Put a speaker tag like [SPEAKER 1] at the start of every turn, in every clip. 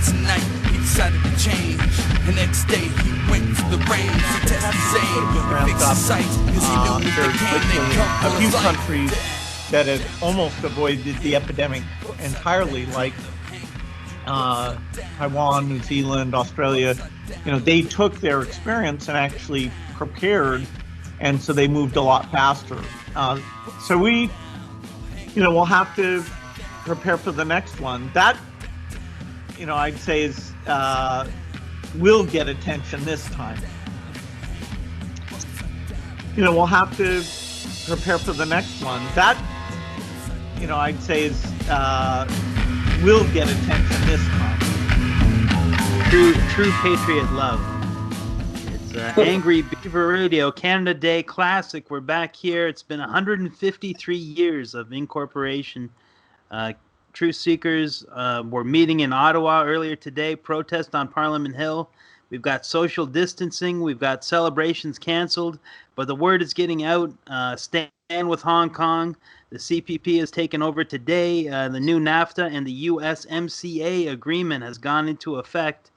[SPEAKER 1] tonight he decided to change. The next day he went to the range to test his aim and fix his sight, cause he knew
[SPEAKER 2] very
[SPEAKER 1] they can't
[SPEAKER 2] quickly.
[SPEAKER 1] come
[SPEAKER 2] A few
[SPEAKER 1] for his life.
[SPEAKER 2] countries that had almost avoided the epidemic entirely, like Taiwan, New Zealand, Australia, they took their experience and actually prepared, and so they moved a lot faster. So we, we'll have to prepare for the next one. That, I'd say is will get attention this time. We'll have to prepare for the next one. That, I'd say is will get attention this time.
[SPEAKER 3] True patriot love. It's Angry Beaver Radio, Canada Day Classic. We're back here. It's been 153 years of incorporation. Truthseekers were meeting in Ottawa earlier today, protest on Parliament Hill. We've got social distancing. We've got celebrations canceled. But the word is getting out. Stand with Hong Kong. The CPP has taken over today. The new NAFTA and the USMCA agreement has gone into effect.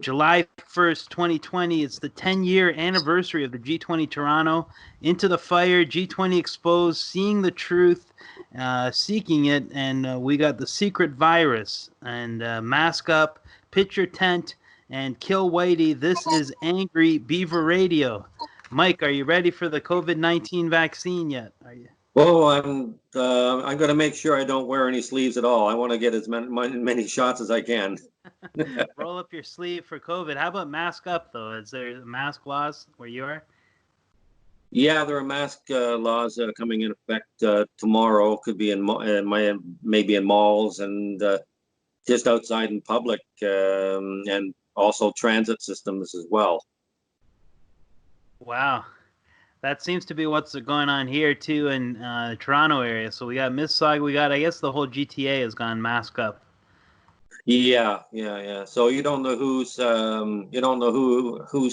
[SPEAKER 3] July 1st, 2020, it's the 10-year anniversary of the G20 Toronto. Into the fire, G20 exposed, seeing the truth, seeking it, and we got the secret virus. And mask up, pitch your tent, and kill whitey. This is Angry Beaver Radio. Mike, are you ready for the COVID-19 vaccine yet? Are you?
[SPEAKER 4] Well, I'm going to make sure I don't wear any sleeves at all. I want to get as many shots as I can.
[SPEAKER 3] Roll up your sleeve for COVID. How about mask up, though? Is there mask laws where you are?
[SPEAKER 4] Yeah, there are mask laws coming in effect tomorrow. Could be maybe in malls and just outside in public, and also transit systems as well.
[SPEAKER 3] Wow. That seems to be what's going on here, too, in the Toronto area. So we got Mississauga. I guess the whole GTA has gone mask up.
[SPEAKER 4] Yeah. So you don't know who's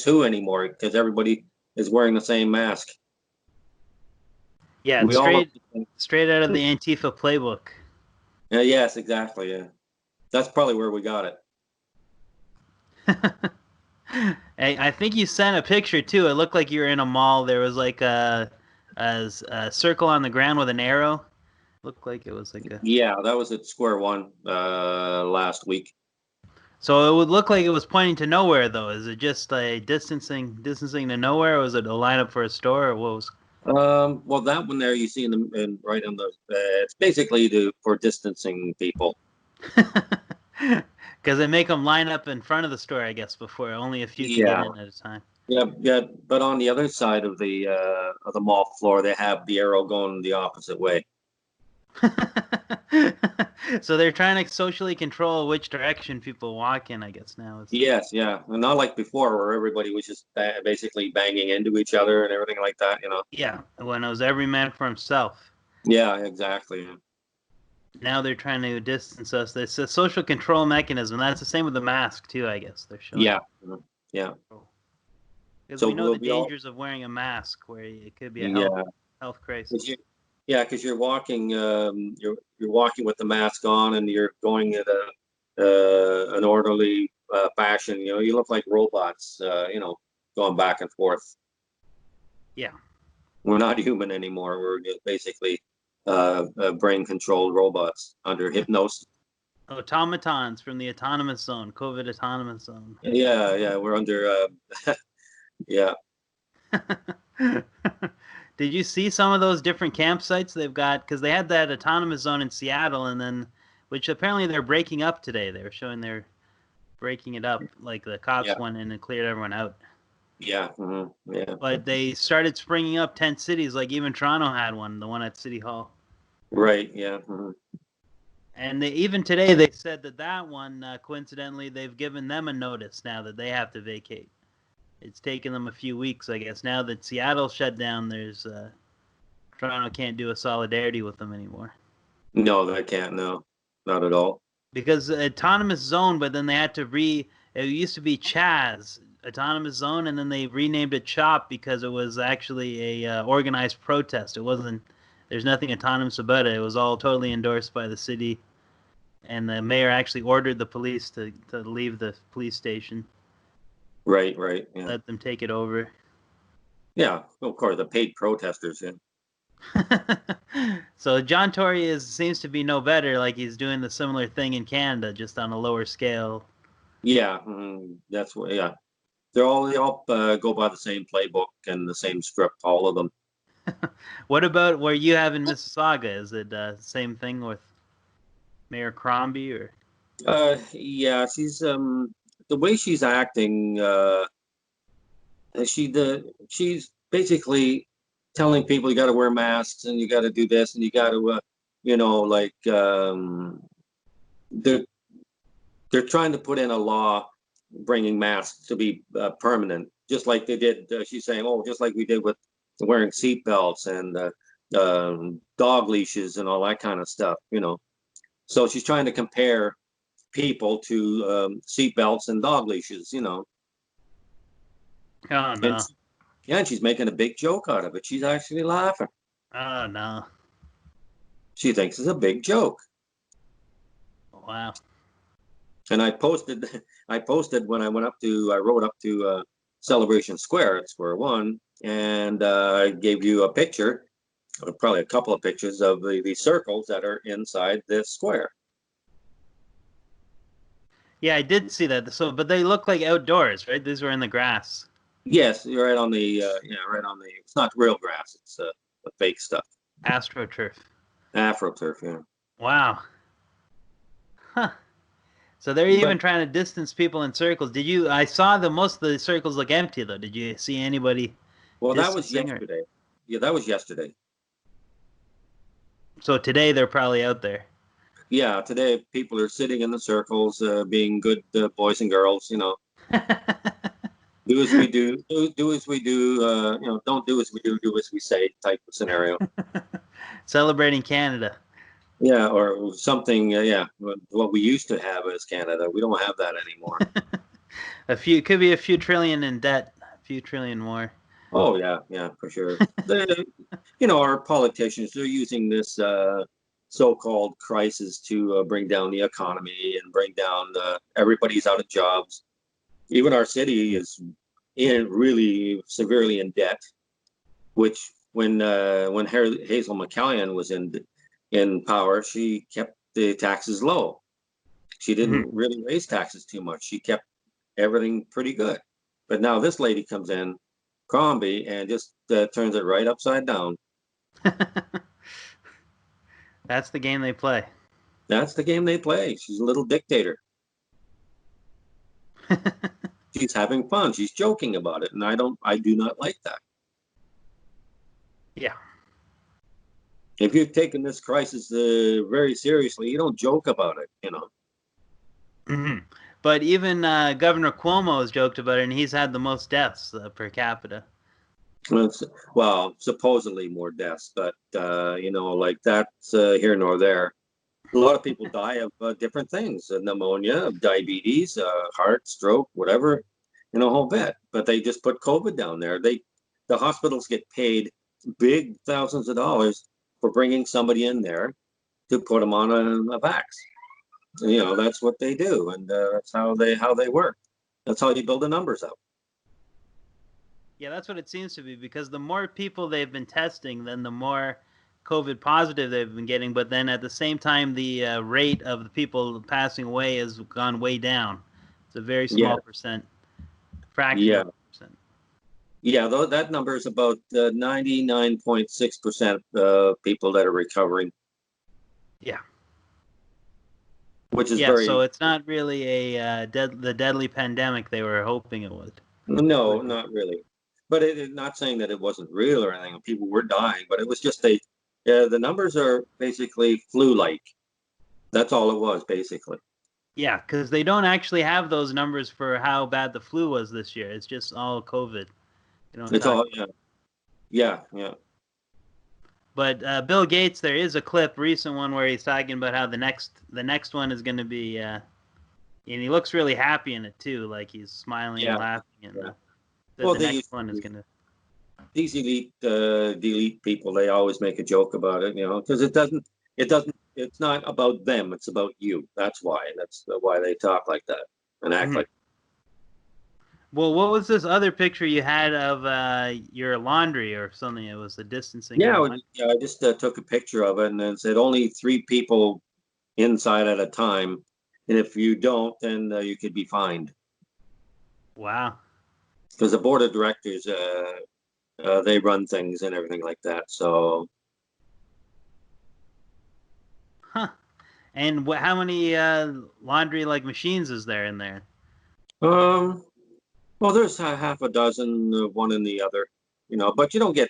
[SPEAKER 4] who anymore because everybody is wearing the same mask.
[SPEAKER 3] Yeah, straight out of the Antifa playbook.
[SPEAKER 4] Yes, exactly. Yeah, that's probably where we got it.
[SPEAKER 3] Hey, I think you sent a picture too. It looked like you were in a mall. There was like a circle on the ground with an arrow. Looked like it was like a.
[SPEAKER 4] Yeah, that was at Square One last week.
[SPEAKER 3] So it would look like it was pointing to nowhere, though. Is it just a distancing to nowhere, or was it a lineup for a store, or what was?
[SPEAKER 4] Well, that one there you see right on the. It's basically for distancing people.
[SPEAKER 3] Because they make them line up in front of the store, I guess, before only a few can get in at a time.
[SPEAKER 4] Yeah. But on the other side of the mall floor, they have the arrow going the opposite way.
[SPEAKER 3] So they're trying to socially control which direction people walk in, I guess now.
[SPEAKER 4] Yes, yeah, and not like before where everybody was just basically banging into each other and everything like that,
[SPEAKER 3] Yeah, when it was every man for himself.
[SPEAKER 4] Yeah, exactly.
[SPEAKER 3] Now they're trying to distance us. It's a social control mechanism. That's the same with the mask too, I guess. They're showing.
[SPEAKER 4] Yeah.
[SPEAKER 3] Because we know the dangers of wearing a mask, where it could be a health crisis.
[SPEAKER 4] Because you're walking, you're walking with the mask on, and you're going at an orderly fashion. You look like robots. Going back and forth.
[SPEAKER 3] Yeah.
[SPEAKER 4] We're not human anymore. We're basically brain-controlled robots under hypnosis.
[SPEAKER 3] Automatons from the autonomous zone, COVID autonomous zone.
[SPEAKER 4] Yeah, we're under. Yeah.
[SPEAKER 3] Did you see some of those different campsites they've got? Because they had that autonomous zone in Seattle, and then, which apparently they're breaking up today. They were showing they're breaking it up, like the cops went in and cleared everyone out.
[SPEAKER 4] Yeah. Mm-hmm. Yeah.
[SPEAKER 3] But they started springing up tent cities, like even Toronto had one, the one at City Hall.
[SPEAKER 4] Right. Yeah. Mm-hmm.
[SPEAKER 3] And even today they said that one, coincidentally, they've given them a notice now that they have to vacate. It's taken them a few weeks, I guess. Now that Seattle shut down, Toronto can't do a solidarity with them anymore.
[SPEAKER 4] No, they can't. No, not at all.
[SPEAKER 3] Because autonomous zone, but then they had to it used to be Chaz, autonomous zone, and then they renamed it CHOP because it was actually a organized protest. It wasn't. There's nothing autonomous about it. It was all totally endorsed by the city and the mayor actually ordered the police to leave the police station.
[SPEAKER 4] Right. Yeah.
[SPEAKER 3] Let them take it over.
[SPEAKER 4] Yeah, of course, the paid protesters. Yeah.
[SPEAKER 3] So John Tory seems to be no better. Like he's doing the similar thing in Canada, just on a lower scale.
[SPEAKER 4] Yeah, that's what. Yeah, they all go by the same playbook and the same script, all of them.
[SPEAKER 3] What about where you have in Mississauga? Is it same thing with Mayor Crombie or?
[SPEAKER 4] Yeah, she's the way she's acting. She's basically telling people you got to wear masks and you got to do this and you got to, they're trying to put in a law bringing masks to be permanent, just like they did. She's saying, just like we did with wearing seatbelts and dog leashes and all that kind of stuff, So she's trying to compare people to seatbelts and dog leashes,
[SPEAKER 3] Oh no.
[SPEAKER 4] And she's making a big joke out of it. She's actually laughing.
[SPEAKER 3] Oh no.
[SPEAKER 4] She thinks it's a big joke.
[SPEAKER 3] Wow.
[SPEAKER 4] And I posted when I wrote up to Celebration Square at Square One, and I gave you a picture, probably a couple of pictures of the circles that are inside this square.
[SPEAKER 3] Yeah, I did see that. So, but they look like outdoors, right? These were in the grass.
[SPEAKER 4] Yes, you're right on the right on the. It's not real grass. It's the fake stuff.
[SPEAKER 3] AstroTurf.
[SPEAKER 4] AfroTurf, yeah.
[SPEAKER 3] Wow. Huh. So they're even trying to distance people in circles. I saw most of the circles look empty though. Did you see anybody?
[SPEAKER 4] Well, that was yesterday. Yeah, that was yesterday.
[SPEAKER 3] So today they're probably out there.
[SPEAKER 4] Yeah, today people are sitting in the circles, being good boys and girls, Do as we do, do as we do, don't do as we do as we say type of scenario.
[SPEAKER 3] Celebrating Canada.
[SPEAKER 4] Yeah, or something, what we used to have as Canada. We don't have that anymore.
[SPEAKER 3] Could be a few trillion in debt, a few trillion more.
[SPEAKER 4] Oh, yeah, for sure. Our politicians, they're using this so-called crisis to bring down the economy and bring down everybody's out of jobs. Even our city is really severely in debt, which when Hazel McCallion was in power, she kept the taxes low. She didn't really raise taxes too much. She kept everything pretty good. But now this lady comes in, Crombie, and just turns it right upside down.
[SPEAKER 3] That's the game they play.
[SPEAKER 4] That's the game they play. She's a little dictator. She's having fun. She's joking about it, and I do not like that.
[SPEAKER 3] Yeah.
[SPEAKER 4] If you've taken this crisis very seriously, you don't joke about it,
[SPEAKER 3] Mm-hmm. But even Governor Cuomo has joked about it, and he's had the most deaths per capita.
[SPEAKER 4] Well, supposedly more deaths, but like that's here nor there. A lot of people die of different things: pneumonia, diabetes, heart, stroke, whatever, a whole bit. But they just put COVID down there. The hospitals get paid big thousands of dollars for bringing somebody in there to put them on a vax. That's what they do, and that's how they work. That's how you build the numbers up.
[SPEAKER 3] Yeah, that's what it seems to be, because the more people they've been testing, then the more COVID positive they've been getting. But then at the same time, the rate of the people passing away has gone way down. It's a very small fraction of percent.
[SPEAKER 4] Yeah, though that number is about 99.6% of people that are recovering.
[SPEAKER 3] Yeah.
[SPEAKER 4] Which is
[SPEAKER 3] so it's not really the deadly pandemic they were hoping it would.
[SPEAKER 4] No, not really. But not saying that it wasn't real or anything. People were dying, but it was just the numbers are basically flu-like. That's all it was, basically.
[SPEAKER 3] Yeah, because they don't actually have those numbers for how bad the flu was this year. It's just all COVID.
[SPEAKER 4] It's all, yeah.
[SPEAKER 3] But Bill Gates, there is a recent one where he's talking about how the next one is going to be, and he looks really happy in it too, like he's smiling and laughing. And the next one is going to.
[SPEAKER 4] These elite people, they always make a joke about it, because it doesn't it's not about them. It's about you. That's why. That's why they talk like that and act like.
[SPEAKER 3] Well, what was this other picture you had of your laundry or something? It was the distancing.
[SPEAKER 4] Yeah, I just took a picture of it and it said only 3 people inside at a time, and if you don't, then you could be fined.
[SPEAKER 3] Wow.
[SPEAKER 4] Because the board of directors, they run things and everything like that. So.
[SPEAKER 3] Huh. And how many laundry machines is there in there?
[SPEAKER 4] Well, there's half a dozen, one in the other, but you don't get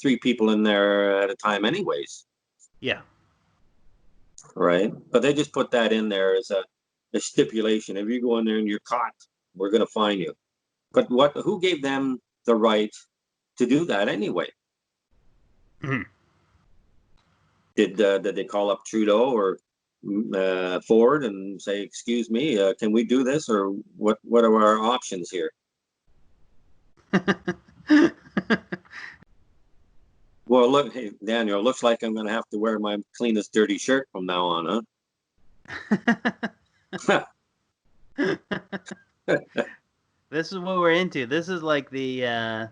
[SPEAKER 4] 3 people in there at a time anyways.
[SPEAKER 3] Yeah.
[SPEAKER 4] Right. But they just put that in there as a stipulation. If you go in there and you're caught, we're going to fine you. But who gave them the right to do that anyway?
[SPEAKER 3] Mm-hmm.
[SPEAKER 4] Did they call up Trudeau or Ford and say, excuse me, can we do this? Or what are our options here? Well, look, hey, Daniel, looks like I'm going to have to wear my cleanest dirty shirt from now on, huh?
[SPEAKER 3] This is what we're into. This is like the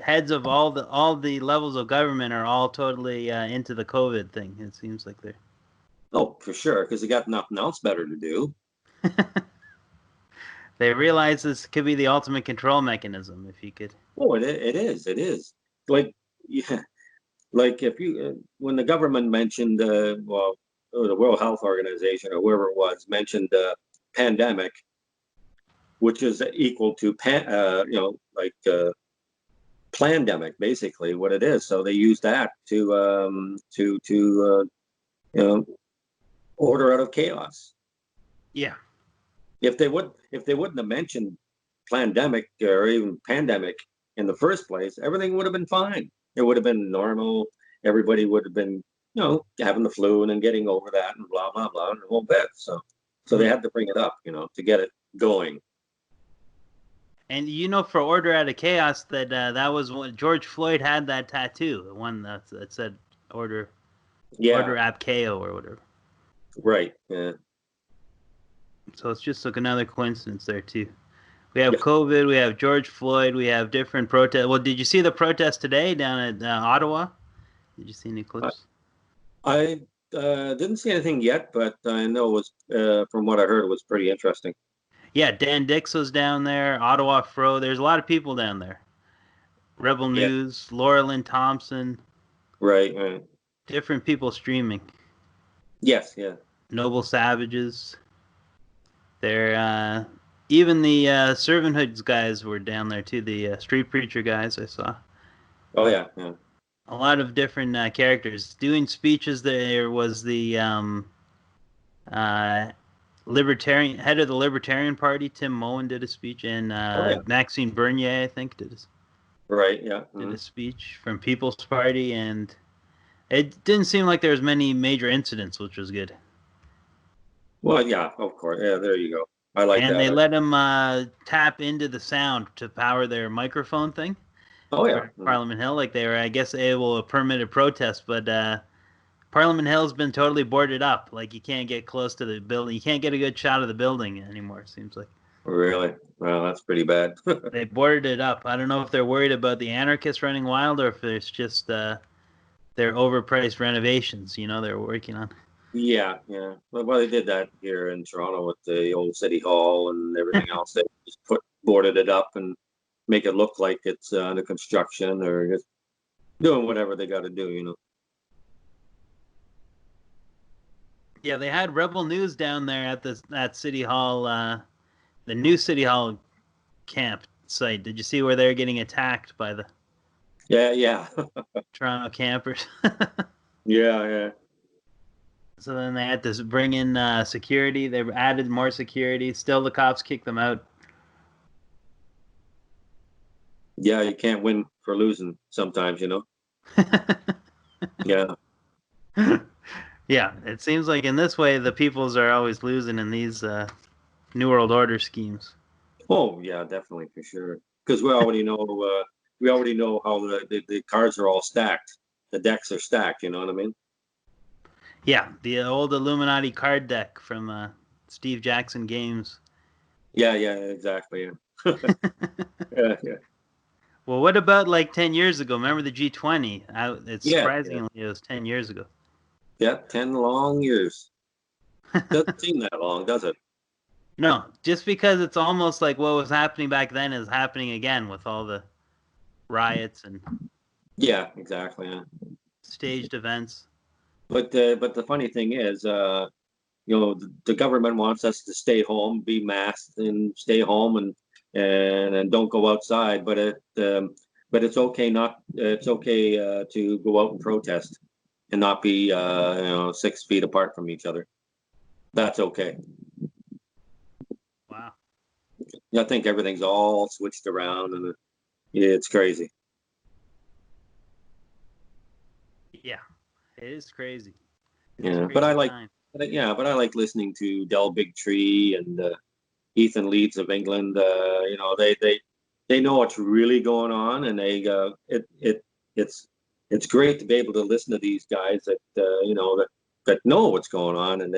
[SPEAKER 3] heads of all the levels of government are all totally into the COVID thing. It seems like they're.
[SPEAKER 4] Oh, for sure, because they got nothing else better to do.
[SPEAKER 3] They realize this could be the ultimate control mechanism if you could.
[SPEAKER 4] Oh, it is. It is. Like, yeah, like if you when the government mentioned, or the World Health Organization or whoever it was mentioned pandemic, which is equal to plandemic, basically what it is. So they use that to order out of chaos.
[SPEAKER 3] Yeah.
[SPEAKER 4] If they wouldn't have mentioned plandemic or even pandemic in the first place, everything would have been fine. It would have been normal. Everybody would have been, having the flu and then getting over that and blah blah blah and the whole bit. So they had to bring it up, to get it going.
[SPEAKER 3] And for order out of chaos, that was when George Floyd had that tattoo, the one that said order ab KO or whatever.
[SPEAKER 4] Right. Yeah.
[SPEAKER 3] So it's just like another coincidence there too. We have COVID, we have George Floyd, we have different protests. Well, did you see the protest today down at Ottawa? Did you see any clips?
[SPEAKER 4] I didn't see anything yet, but I know it was, from what I heard, it was pretty interesting.
[SPEAKER 3] Yeah, Dan Dix was down there, Ottawa Fro. There's a lot of people down there. Rebel News, Laura Lynn Thompson.
[SPEAKER 4] Right.
[SPEAKER 3] Different people streaming.
[SPEAKER 4] Yes, yeah.
[SPEAKER 3] Noble Savages. They're even the Servanthoods guys were down there too. The Street Preacher guys I saw.
[SPEAKER 4] Oh yeah.
[SPEAKER 3] A lot of different characters doing speeches. There was the Libertarian head of the Libertarian Party, Tim Moen, did a speech, and Maxime Bernier, I think, did a speech from People's Party, and it didn't seem like there was many major incidents, which was good.
[SPEAKER 4] Well, yeah, of course. Yeah, there you go. I like that.
[SPEAKER 3] And they let them tap into the sound to power their microphone thing.
[SPEAKER 4] Oh yeah.
[SPEAKER 3] Parliament Hill, like they were, I guess, able to permit a protest, but Parliament Hill's been totally boarded up. Like you can't get close to the building. You can't get a good shot of the building anymore. It seems like.
[SPEAKER 4] Really? Well, that's pretty bad.
[SPEAKER 3] They boarded it up. I don't know if they're worried about the anarchists running wild or if it's just their overpriced renovations. They're working on.
[SPEAKER 4] Yeah. Well, they did that here in Toronto with the old City Hall and everything else. They just boarded it up and make it look like it's under construction or just doing whatever they got to do.
[SPEAKER 3] Yeah, they had Rebel News down there at City Hall, the new City Hall camp site. Did you see where they're getting attacked by the Toronto campers?
[SPEAKER 4] Yeah.
[SPEAKER 3] So then they had to bring in security. They added more security. Still, the cops kicked them out.
[SPEAKER 4] Yeah, you can't win for losing sometimes, Yeah.
[SPEAKER 3] Yeah, it seems like in this way the peoples are always losing in these New World Order schemes.
[SPEAKER 4] Oh yeah, definitely for sure. Because we already know how the cards are all stacked. The decks are stacked. You know what I mean?
[SPEAKER 3] Yeah, the old Illuminati card deck from Steve Jackson games.
[SPEAKER 4] Yeah, exactly. Yeah. Yeah.
[SPEAKER 3] Well, what about like 10 years ago? Remember the G20? It's
[SPEAKER 4] Yeah,
[SPEAKER 3] surprisingly it was 10 years ago.
[SPEAKER 4] yeah, 10 long years. Doesn't seem that long, does it?
[SPEAKER 3] No, just because it's almost like what was happening back then is happening again with all the riots and
[SPEAKER 4] Yeah, exactly. Yeah.
[SPEAKER 3] staged events.
[SPEAKER 4] But the funny thing is, the government wants us to stay home, be masked, and stay home, and don't go outside. But it's okay to go out and protest and not be 6 feet apart from each other. That's okay.
[SPEAKER 3] Wow.
[SPEAKER 4] I think everything's all switched around, and it's crazy.
[SPEAKER 3] Yeah, it is crazy.
[SPEAKER 4] Yeah, but I like listening to Del Bigtree and Ethan Leeds of England. They know what's really going on, and it's great to be able to listen to these guys that know what's going on, and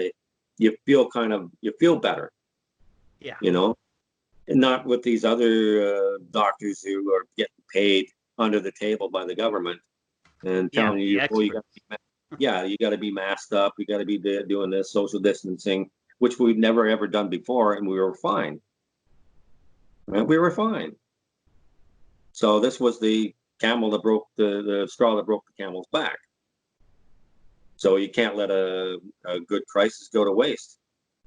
[SPEAKER 4] you feel better,
[SPEAKER 3] Yeah.
[SPEAKER 4] and not with these other doctors who are getting paid under the table by the government and telling you, oh, you got to be masked up, you got to be doing this social distancing, which we've never ever done before, and we were fine. Right? We were fine. So this was the camel that broke the straw that broke the camel's back. So you can't let a good crisis go to waste.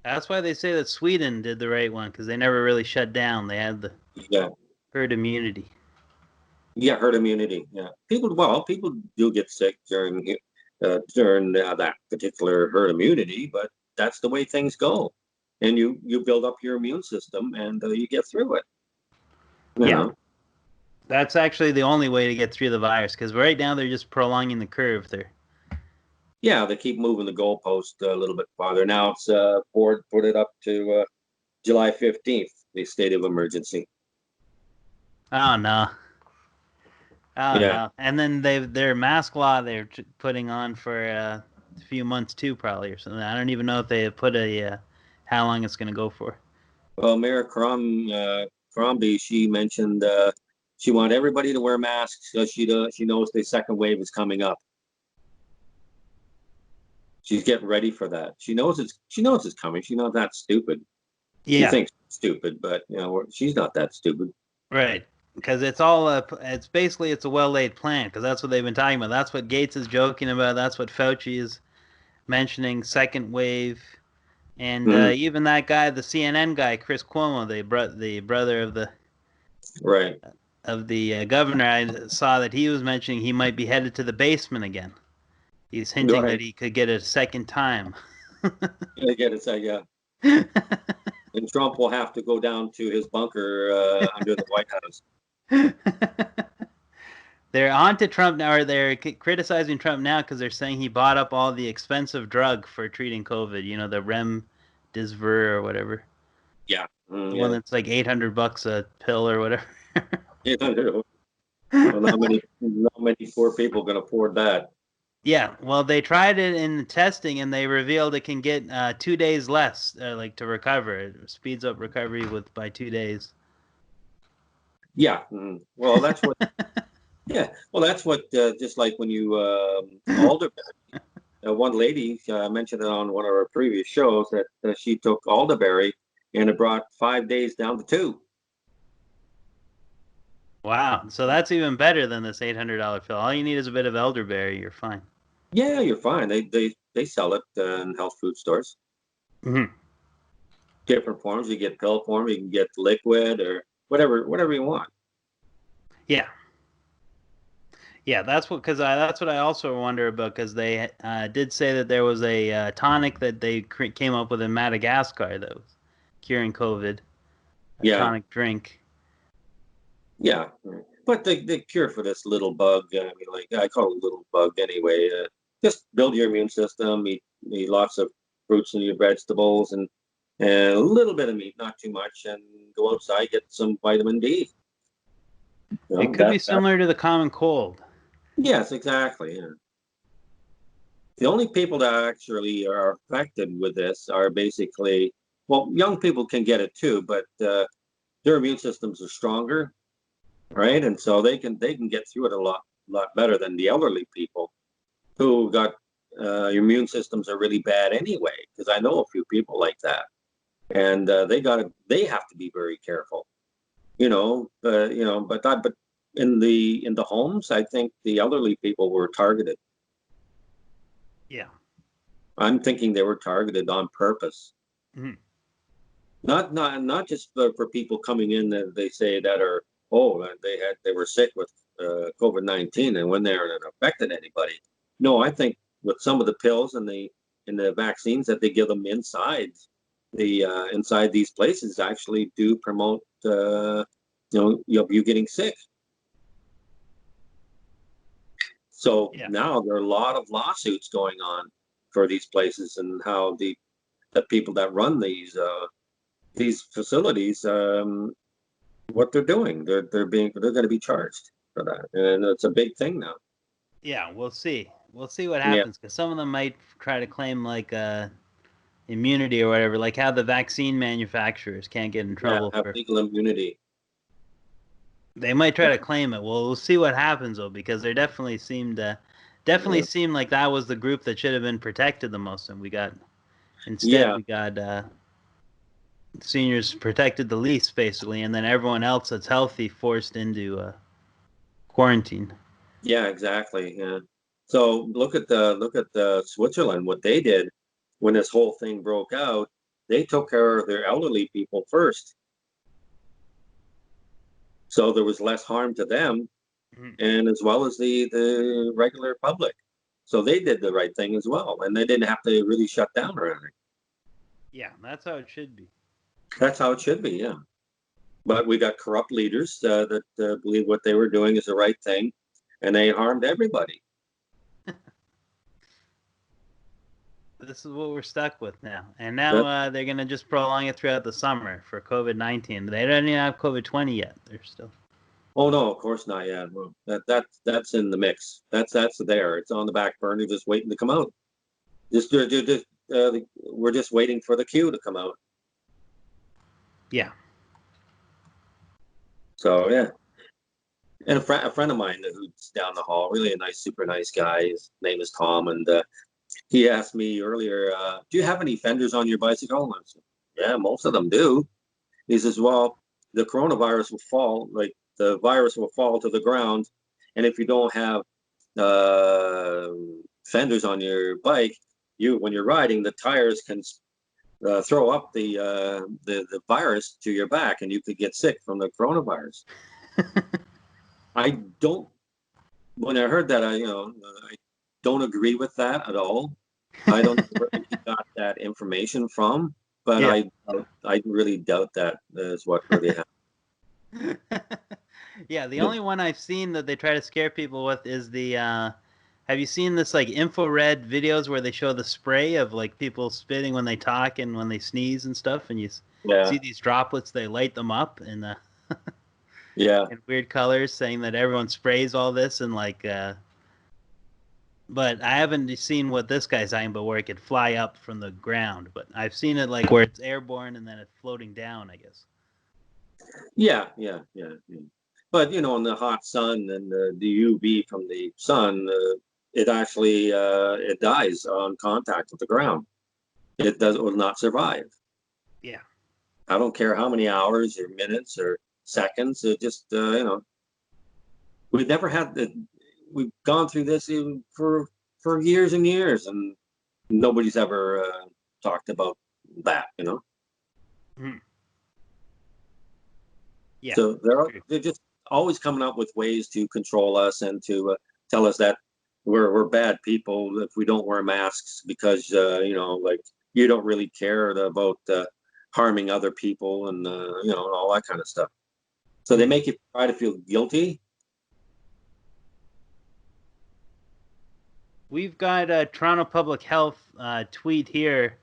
[SPEAKER 3] That's why they say that Sweden did the right one, because they never really shut down. They had the herd immunity.
[SPEAKER 4] Yeah, herd immunity. Yeah, people do get sick during that particular herd immunity, but that's the way things go, and you build up your immune system, and you get through it. You know?
[SPEAKER 3] That's actually the only way to get through the virus, because right now they're just prolonging the curve there.
[SPEAKER 4] Yeah, they keep moving the goalpost a little bit farther. Now it's put it up to July 15th, the state of emergency.
[SPEAKER 3] Oh no. No. And then their mask law they're putting on for a few months too, probably, or something. I don't even know if they put how long it's going to go for.
[SPEAKER 4] Well, Mayor Crombie, she mentioned she wanted everybody to wear masks because she knows the second wave is coming up. She's getting ready for that. She knows it's coming. She knows that's stupid.
[SPEAKER 3] Yeah.
[SPEAKER 4] She thinks it's stupid, but she's not that stupid.
[SPEAKER 3] Right. Because it's all it's basically a well-laid plan, because that's what they've been talking about. That's what Gates is joking about. That's what Fauci is mentioning, second wave. And even that guy, the CNN guy, Chris Cuomo, the brother of the governor, I saw that he was mentioning he might be headed to the basement again. He's hinting that he could get a second time.
[SPEAKER 4] And Trump will have to go down to his bunker under the White House.
[SPEAKER 3] They're on to Trump now, or they're criticizing Trump now because they're saying he bought up all the expensive drug for treating COVID. The remdesivir or whatever.
[SPEAKER 4] Yeah.
[SPEAKER 3] The one that's like $800 a pill or whatever.
[SPEAKER 4] Well, not many poor people can afford that.
[SPEAKER 3] Yeah, well, they tried it in the testing, and they revealed it can get 2 days less, to recover. It speeds up recovery by 2 days.
[SPEAKER 4] Yeah. Well, that's what. Yeah. Well, that's what. Just like when you elderberry. One lady mentioned it on one of our previous shows that she took elderberry, and it brought 5 days down to 2.
[SPEAKER 3] Wow. So that's even better than this $800 pill. All you need is a bit of elderberry. You're fine.
[SPEAKER 4] Yeah, you're fine. They sell it in health food stores.
[SPEAKER 3] Mm-hmm.
[SPEAKER 4] Different forms. You get pill form. You can get liquid or whatever you want.
[SPEAKER 3] Yeah. Yeah, that's what I also wonder about, because they did say that there was a tonic that they came up with in Madagascar that was curing COVID. Tonic drink. Yeah,
[SPEAKER 4] but the cure for this little bug, I call it a little bug anyway. Just build your immune system, eat lots of fruits and your vegetables, and a little bit of meat, not too much, and go outside, get some vitamin D.
[SPEAKER 3] It could be similar to the common cold.
[SPEAKER 4] Yes, exactly. Yeah. The only people that actually are affected with this are basically, well, young people can get it too, but their immune systems are stronger, right? And so they can get through it a lot better than the elderly people who got your immune systems are really bad anyway. Because I know a few people like that, and they have to be very careful, but in the homes, I think the elderly people were targeted.
[SPEAKER 3] Yeah.
[SPEAKER 4] I'm thinking they were targeted on purpose.
[SPEAKER 3] Mm-hmm.
[SPEAKER 4] Not just for people coming in that they say that are they were sick with COVID-19 and when they're affected anybody. No, I think with some of the pills and the vaccines that they give them inside these places actually do promote you getting sick. So now there are a lot of lawsuits going on for these places and how the people that run these facilities, what they're doing, they're going to be charged for that, and it's a big thing now.
[SPEAKER 3] Yeah, we'll see. We'll see what happens because some of them might try to claim like immunity or whatever, like how the vaccine manufacturers can't get in trouble
[SPEAKER 4] for legal immunity.
[SPEAKER 3] They might try to claim it. Well, we'll see what happens though, because they definitely seemed like that was the group that should have been protected the most, and we got seniors protected the least basically, and then everyone else that's healthy forced into quarantine. Yeah,
[SPEAKER 4] exactly. Yeah. So look at the Switzerland. What they did when this whole thing broke out, they took care of their elderly people first. So there was less harm to them, and as well as the regular public. So they did the right thing as well, and they didn't have to really shut down or anything.
[SPEAKER 3] Yeah, that's how it should be.
[SPEAKER 4] That's how it should be, yeah. But we got corrupt leaders that believe what they were doing is the right thing, and they harmed everybody.
[SPEAKER 3] This is what we're stuck with now. And now they're going to just prolong it throughout the summer for COVID-19. They don't even have COVID-20 yet. They're still...
[SPEAKER 4] Oh, no, of course not. Yeah, well, that's in the mix. That's there. It's on the back burner, just waiting to come out. We're just waiting for the queue to come out.
[SPEAKER 3] Yeah.
[SPEAKER 4] So, yeah. And a friend of mine who's down the hall, really a nice, super nice guy. His name is Tom, and he asked me earlier, do you have any fenders on your bicycle? And I said, yeah, most of them do. He says, well, the coronavirus will fall, the virus will fall to the ground, and if you don't have fenders on your bike, when you're riding, the tires can throw up the virus to your back, and you could get sick from the coronavirus. When I heard that, I don't agree with that at all. I don't know where he got that information from, but I really doubt that is what really happened.
[SPEAKER 3] Yeah, the only one I've seen that they try to scare people with is the have you seen this infrared videos where they show the spray of people spitting when they talk and when they sneeze and stuff, and you see these droplets, they light them up in in weird colors, saying that everyone sprays all this and but I haven't seen what this guy's saying, but where it could fly up from the ground. But I've seen it where it's airborne and then it's floating down, I guess.
[SPEAKER 4] Yeah. But in the hot sun and the UV from the sun, it actually it dies on contact with the ground. It will not survive.
[SPEAKER 3] Yeah.
[SPEAKER 4] I don't care how many hours or minutes or seconds. It just we've never had we've gone through this even for years and years, and nobody's ever talked about that.
[SPEAKER 3] Mm-hmm. Yeah.
[SPEAKER 4] So they're just always coming up with ways to control us and to tell us that we're bad people if we don't wear masks because you don't really care about harming other people and all that kind of stuff. So they make you try to feel guilty.
[SPEAKER 3] We've got a Toronto Public Health tweet here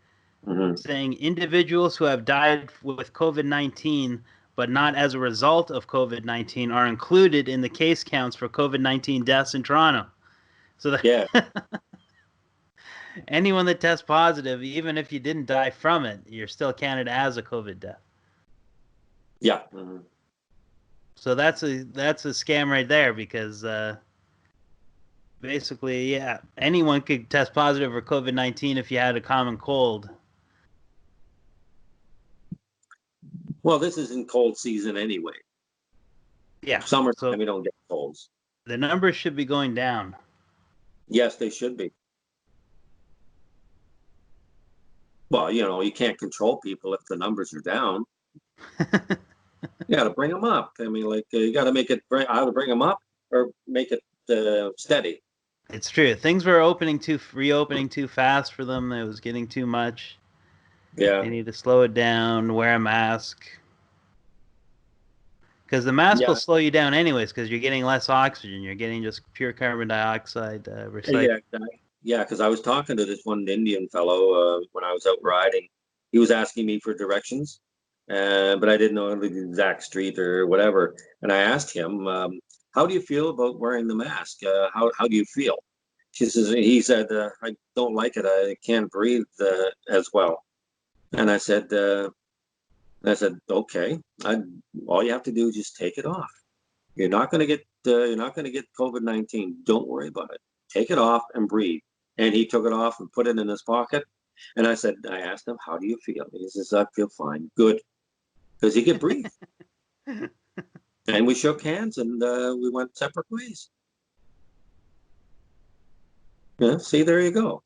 [SPEAKER 3] saying individuals who have died with COVID-19 but not as a result of COVID-19 are included in the case counts for COVID-19 deaths in Toronto. So anyone that tests positive, even if you didn't die from it, you're still counted as a COVID death.
[SPEAKER 4] Yeah.
[SPEAKER 3] So that's a scam right there, because basically, yeah, anyone could test positive for COVID-19 if you had a common cold.
[SPEAKER 4] Well, this is in cold season anyway.
[SPEAKER 3] Yeah.
[SPEAKER 4] Summertime, we don't get colds.
[SPEAKER 3] The numbers should be going down. Yes,
[SPEAKER 4] they should be. Well, you can't control people if the numbers are down. You got to bring them up. I mean, like, you got to make it either bring them up or make it steady.
[SPEAKER 3] It's true. Things were reopening too fast for them. It was getting too much.
[SPEAKER 4] Yeah.
[SPEAKER 3] They need to slow it down, wear a mask. Because the mask will slow you down anyways, because you're getting less oxygen. You're getting just pure carbon dioxide recycled.
[SPEAKER 4] Yeah, because I was talking to this one Indian fellow when I was out riding. He was asking me for directions, but I didn't know the exact street or whatever. And I asked him, how do you feel about wearing the mask? How do you feel? He said, I don't like it. I can't breathe as well. And I said, okay. All you have to do is just take it off. You're not going to get COVID-19. Don't worry about it. Take it off and breathe. And he took it off and put it in his pocket. And I asked him, how do you feel? He says, I feel fine. Good. Because he could breathe. And we shook hands and we went separate ways. Yeah, see, there you go.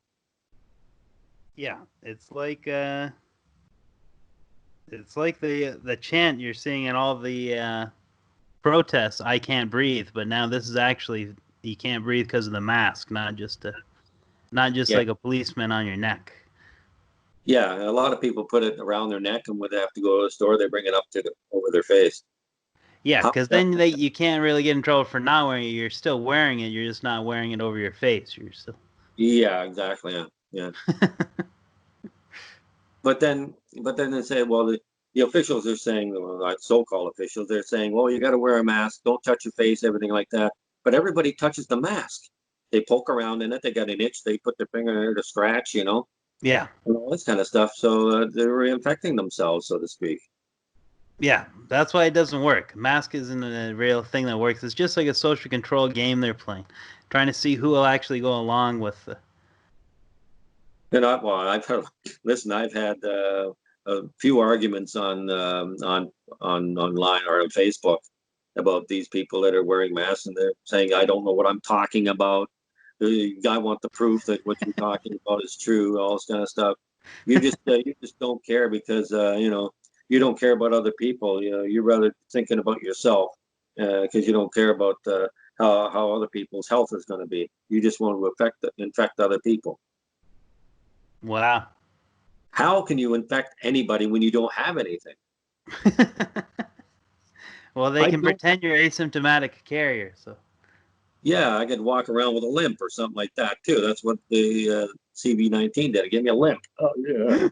[SPEAKER 3] Yeah, it's like the chant you're seeing in all the protests, I can't breathe, but now this is actually you can't breathe because of the mask, not just like a policeman on your neck.
[SPEAKER 4] Yeah, a lot of people put it around their neck, and when they have to go to the store, they bring it up over their face.
[SPEAKER 3] Yeah, because then you can't really get in trouble for not wearing it. You're still wearing it. You're just not wearing it over your face. You're still.
[SPEAKER 4] Yeah, exactly. Yeah. But then they say, well, the officials are saying, well, so-called officials, they're saying, well, you got to wear a mask, don't touch your face, everything like that. But everybody touches the mask. They poke around in it. They got an itch. They put their finger in there to scratch,
[SPEAKER 3] Yeah.
[SPEAKER 4] And all this kind of stuff. So they're reinfecting themselves, so to speak.
[SPEAKER 3] Yeah, that's why it doesn't work. Mask isn't a real thing that works. It's just like a social control game they're playing, trying to see who will actually go along with the.
[SPEAKER 4] I've had a few arguments on online or on Facebook about these people that are wearing masks, and they're saying, I don't know what I'm talking about. I want the proof that what you're talking about is true, all this kind of stuff. You just don't care because you don't care about other people. You're rather thinking about yourself because you don't care about how other people's health is going to be. You just want to infect other people.
[SPEAKER 3] Wow.
[SPEAKER 4] How can you infect anybody when you don't have anything?
[SPEAKER 3] Well, they can pretend you're asymptomatic carrier, so.
[SPEAKER 4] Yeah, I could walk around with a limp or something like that too. That's what the CV-19 did. It gave me a limp. Oh yeah.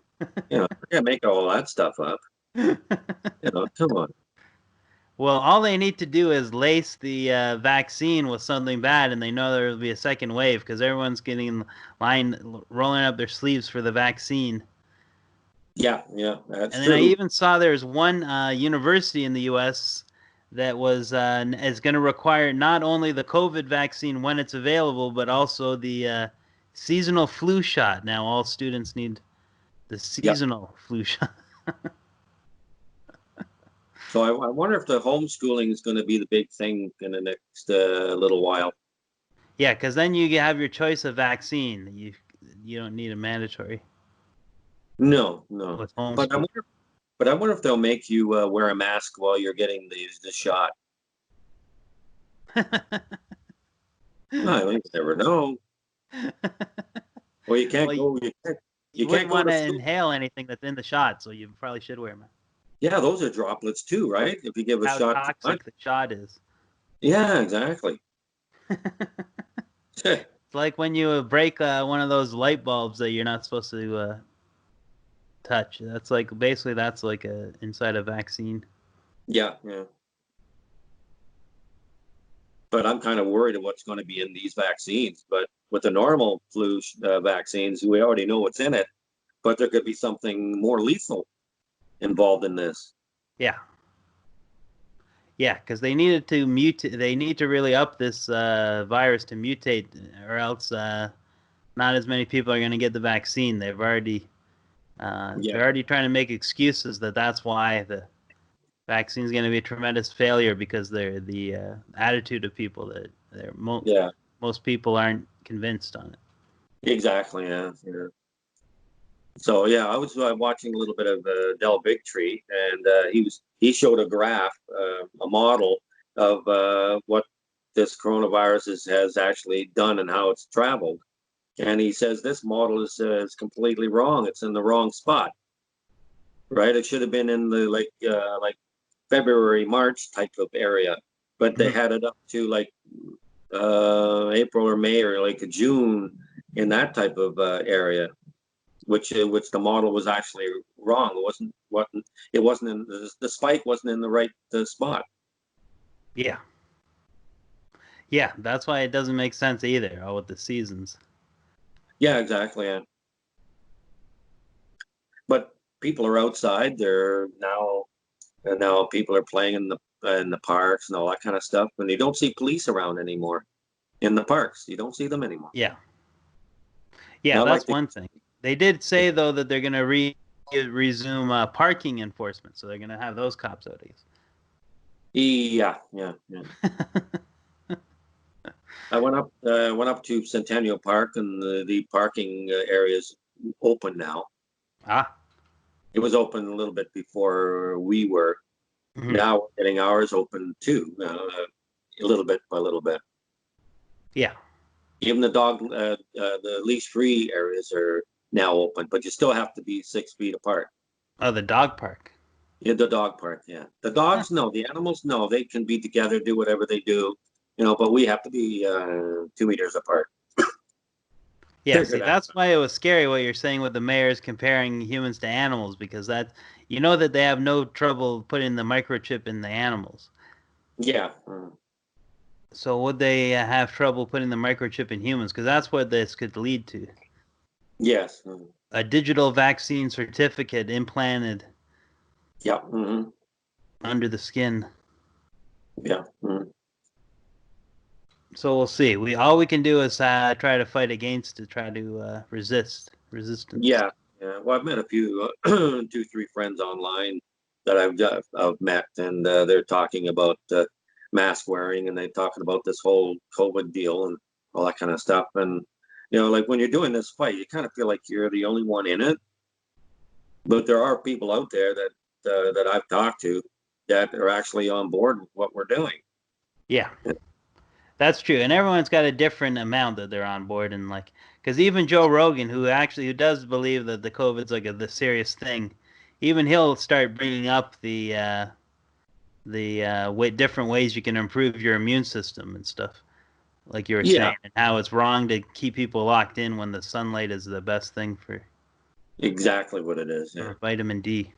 [SPEAKER 4] I can't make all that stuff up. Come on.
[SPEAKER 3] Well, all they need to do is lace the vaccine with something bad, and they know there will be a second wave because everyone's rolling up their sleeves for the vaccine.
[SPEAKER 4] Yeah, that's
[SPEAKER 3] and
[SPEAKER 4] true.
[SPEAKER 3] then I even saw there's one university in the U.S. that is going to require not only the COVID vaccine when it's available, but also the seasonal flu shot. Now all students need the seasonal flu shot.
[SPEAKER 4] So I wonder if the homeschooling is going to be the big thing in the next little while.
[SPEAKER 3] Yeah, because then you have your choice of vaccine. You don't need a mandatory.
[SPEAKER 4] No.
[SPEAKER 3] With
[SPEAKER 4] But I wonder if they'll make you wear a mask while you're getting the shot. You never know. Well, you can't go.
[SPEAKER 3] You wouldn't want to inhale anything that's in the shot, so you probably should wear a mask.
[SPEAKER 4] Yeah, those are droplets too, right? If you give a shot.
[SPEAKER 3] How toxic the shot is.
[SPEAKER 4] Yeah, exactly.
[SPEAKER 3] It's like when you break one of those light bulbs that you're not supposed to touch. That's like inside a vaccine.
[SPEAKER 4] Yeah. But I'm kind of worried of what's going to be in these vaccines. But the normal flu vaccines, we already know what's in it, but there could be something more lethal involved in this.
[SPEAKER 3] Yeah. Yeah, because they needed to mutate. They need to really up this virus to mutate, or else not as many people are going to get the vaccine. They're already trying to make excuses that's why the vaccine is going to be a tremendous failure, because the attitude of people that most people aren't convinced on it.
[SPEAKER 4] Exactly. Yeah. So yeah, I was watching a little bit of Del Bigtree, and he showed a graph, a model of what this coronavirus has actually done and how it's traveled. And he says this model is completely wrong. It's in the wrong spot, right? It should have been in the like February, March type of area, but they had it up to like April or May or like June in that type of area, which the model was actually wrong. It wasn't in the spike wasn't in the right spot.
[SPEAKER 3] Yeah. Yeah, that's why it doesn't make sense either, with the seasons.
[SPEAKER 4] Yeah, exactly. Yeah. But people are outside. They're now people are playing in the parks and all that kind of stuff, and you don't see police around anymore in the parks. You don't see them anymore.
[SPEAKER 3] Yeah. Yeah,
[SPEAKER 4] Not
[SPEAKER 3] that's
[SPEAKER 4] like
[SPEAKER 3] one thing. They did say though that they're going to resume parking enforcement, so they're going to have those cops out.
[SPEAKER 4] Yeah. I went up to Centennial Park, and the parking area's open now. It was open a little bit before we were. Mm-hmm. Now we're getting ours open too, a little bit by little bit.
[SPEAKER 3] Yeah.
[SPEAKER 4] Even the leash-free areas are now open, but you still have to be 6 feet apart.
[SPEAKER 3] Oh, the dog park.
[SPEAKER 4] Yeah, the dog park. Yeah, the dogs no, the animals no. They can be together, do whatever they do, but we have to be 2 meters apart.
[SPEAKER 3] Yeah, see, that's why it was scary what you're saying with the mayors comparing humans to animals, because that they have no trouble putting the microchip in the animals.
[SPEAKER 4] Yeah.
[SPEAKER 3] So would they have trouble putting the microchip in humans? Because that's what this could lead to.
[SPEAKER 4] Yes.
[SPEAKER 3] A digital vaccine certificate implanted.
[SPEAKER 4] Yeah.
[SPEAKER 3] Under the skin.
[SPEAKER 4] Yeah.
[SPEAKER 3] So we'll see. All we can do is try to fight against it, try to resistance.
[SPEAKER 4] Yeah. Well, I've met a few, 2-3 friends online that I've met, and they're talking about mask wearing, and they're talking about this whole COVID deal and all that kind of stuff. And like when you're doing this fight, you kind of feel like you're the only one in it. But there are people out there that I've talked to that are actually on board with what we're doing.
[SPEAKER 3] Yeah. That's true, and everyone's got a different amount that they're on board, and because even Joe Rogan, who does believe that the COVID's the serious thing, even he'll start bringing up the different ways you can improve your immune system and stuff, like you were saying, and how it's wrong to keep people locked in when the sunlight is the best thing for.
[SPEAKER 4] Exactly what it is. Yeah.
[SPEAKER 3] Vitamin D.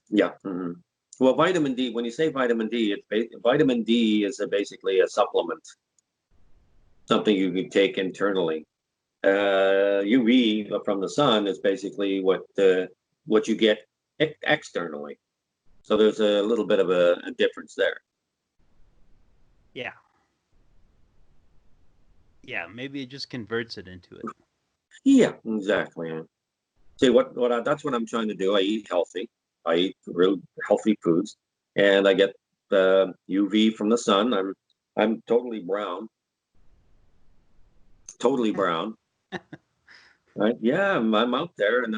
[SPEAKER 4] Yeah. Mm-hmm. Well, vitamin D, when you say vitamin D, vitamin D is basically a supplement, something you can take internally. UV from the sun is basically what you get externally. So there's a little bit of a difference there.
[SPEAKER 3] Yeah. Yeah, maybe it just converts it into it.
[SPEAKER 4] Yeah, exactly. See, that's what I'm trying to do. I eat healthy. I eat real healthy foods, and I get UV from the sun. I'm totally brown. Totally brown. Right? Yeah, I'm out there, and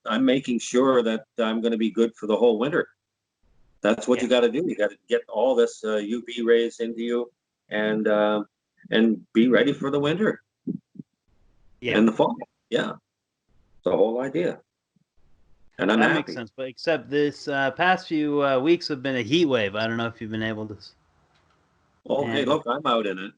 [SPEAKER 4] I'm making sure that I'm going to be good for the whole winter. That's what you got to do. You got to get all this UV rays into you, and be ready for the winter. Yeah. And the fall. Yeah. The whole idea. And I'm happy.
[SPEAKER 3] Makes sense, but except this past few weeks have been a heat wave. I don't know if you've been able to.
[SPEAKER 4] Oh, hey, look, I'm out in it.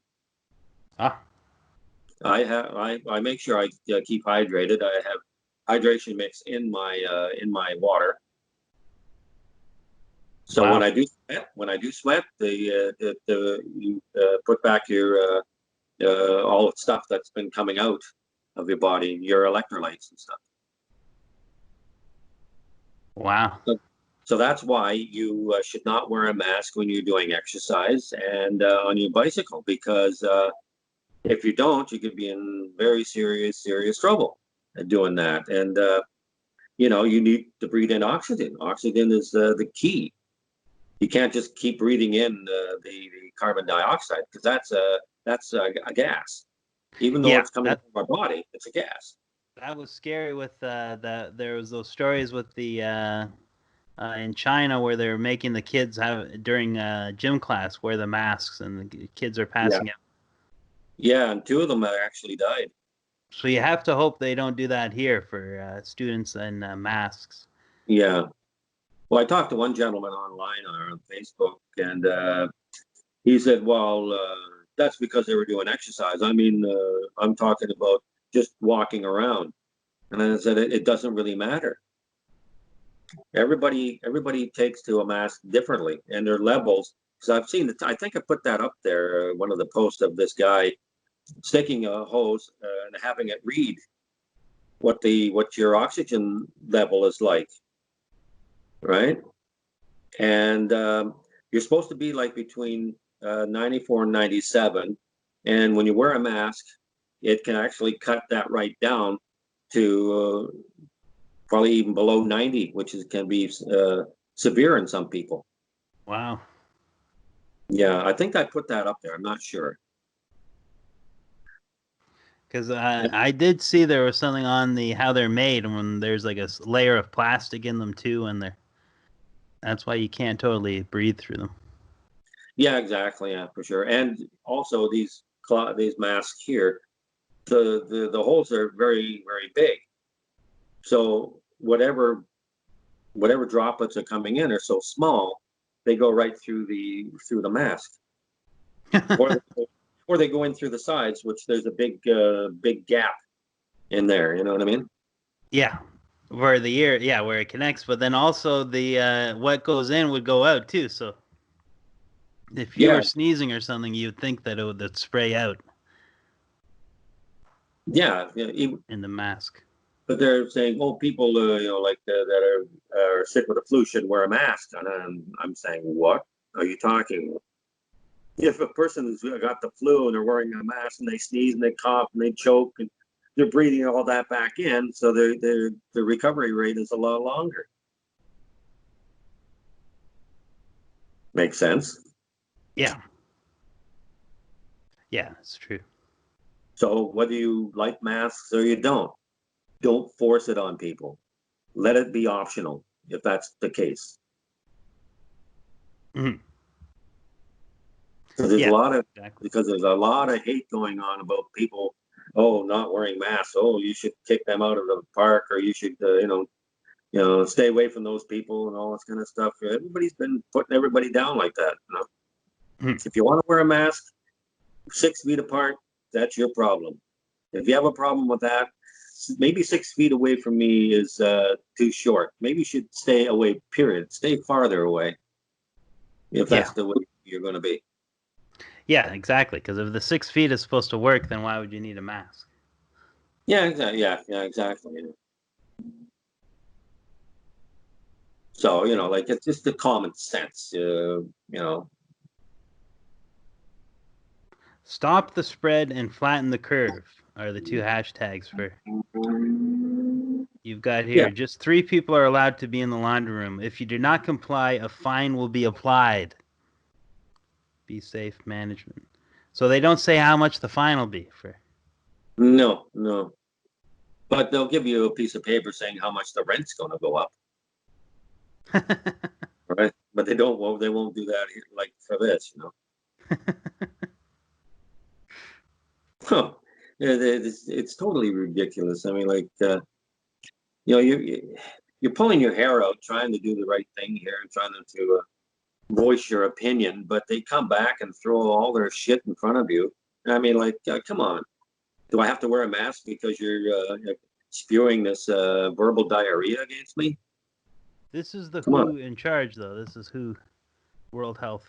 [SPEAKER 4] I make sure I keep hydrated. I have hydration mix in my water. So when I do sweat, you put back your all the stuff that's been coming out of your body, your electrolytes and stuff.
[SPEAKER 3] Wow.
[SPEAKER 4] So that's why you should not wear a mask when you're doing exercise and on your bicycle, because if you don't, you could be in very serious trouble doing that. And you know, you need to breathe in oxygen. Oxygen is the key. You can't just keep breathing in the carbon dioxide, because that's a gas. Even though it's coming from our body, it's a gas.
[SPEAKER 3] That was scary with there was those stories with the in China where they're making the kids have during gym class wear the masks, and the kids are passing out.
[SPEAKER 4] Yeah, and 2 of them actually died.
[SPEAKER 3] So you have to hope they don't do that here for students and masks.
[SPEAKER 4] Yeah. Well, I talked to one gentleman online on Facebook, and he said, well, that's because they were doing exercise. I mean, I'm talking about just walking around. And I said, it doesn't really matter. Everybody takes to a mask differently, and their levels. So I've seen it. I think I put that up there, one of the posts of this guy sticking a hose and having it read what your oxygen level is like, right? And you're supposed to be like between 94 and 97, and when you wear a mask, it can actually cut that right down to probably even below 90, which can be severe in some people.
[SPEAKER 3] Wow.
[SPEAKER 4] Yeah, I think I put that up there. I'm not sure.
[SPEAKER 3] Because I did see there was something on how they're made, and when there's like a layer of plastic in them too, and that's why you can't totally breathe through them.
[SPEAKER 4] Yeah, exactly. Yeah, for sure. And also these masks here, the holes are very, very big. So whatever droplets are coming in are so small, they go right through the mask, or they go in through the sides, which there's a big gap in there. You know what I mean?
[SPEAKER 3] Yeah, where the ear, where it connects, but then also the what goes in would go out too. So if you were sneezing or something, you'd think that it would spray out.
[SPEAKER 4] Yeah,
[SPEAKER 3] in the mask.
[SPEAKER 4] But they're saying, oh, people, like that are sick with the flu should wear a mask. And I'm saying, what are you talking? If a person's got the flu and they're wearing a mask and they sneeze and they cough and they choke and they're breathing all that back in, so their recovery rate is a lot longer. Makes sense?
[SPEAKER 3] Yeah. Yeah, it's true.
[SPEAKER 4] So whether you like masks or you don't force it on people. Let it be optional if that's the case.
[SPEAKER 3] Mm-hmm.
[SPEAKER 4] Because there's a lot of hate going on about people, not wearing masks. Oh, you should kick them out of the park, or you should, stay away from those people and all this kind of stuff. Everybody's been putting everybody down like that. You know? Mm-hmm. If you want to wear a mask 6 feet apart, that's your problem. If you have a problem with that, maybe 6 feet away from me is too short. Maybe you should stay away, period. Stay farther away if that's the way you're going to be.
[SPEAKER 3] Yeah, exactly. Because if the 6 feet is supposed to work, then why would you need a mask?
[SPEAKER 4] Yeah, exactly. Yeah, exactly. So, like, it's just the common sense,
[SPEAKER 3] Stop the spread and flatten the curve are the 2 hashtags for... You've got here, just 3 people are allowed to be in the laundry room. If you do not comply, a fine will be applied. Be safe management. So they don't say how much the fine will be for.
[SPEAKER 4] No. But they'll give you a piece of paper saying how much the rent's going to go up. Right? But they won't do that like for this, It's totally ridiculous. I mean, like, you're pulling your hair out trying to do the right thing here and trying to voice your opinion, but they come back and throw all their shit in front of you. I mean, like, come on. Do I have to wear a mask because you're spewing this verbal diarrhea against me?
[SPEAKER 3] This is the WHO in charge, though. This is WHO, World Health.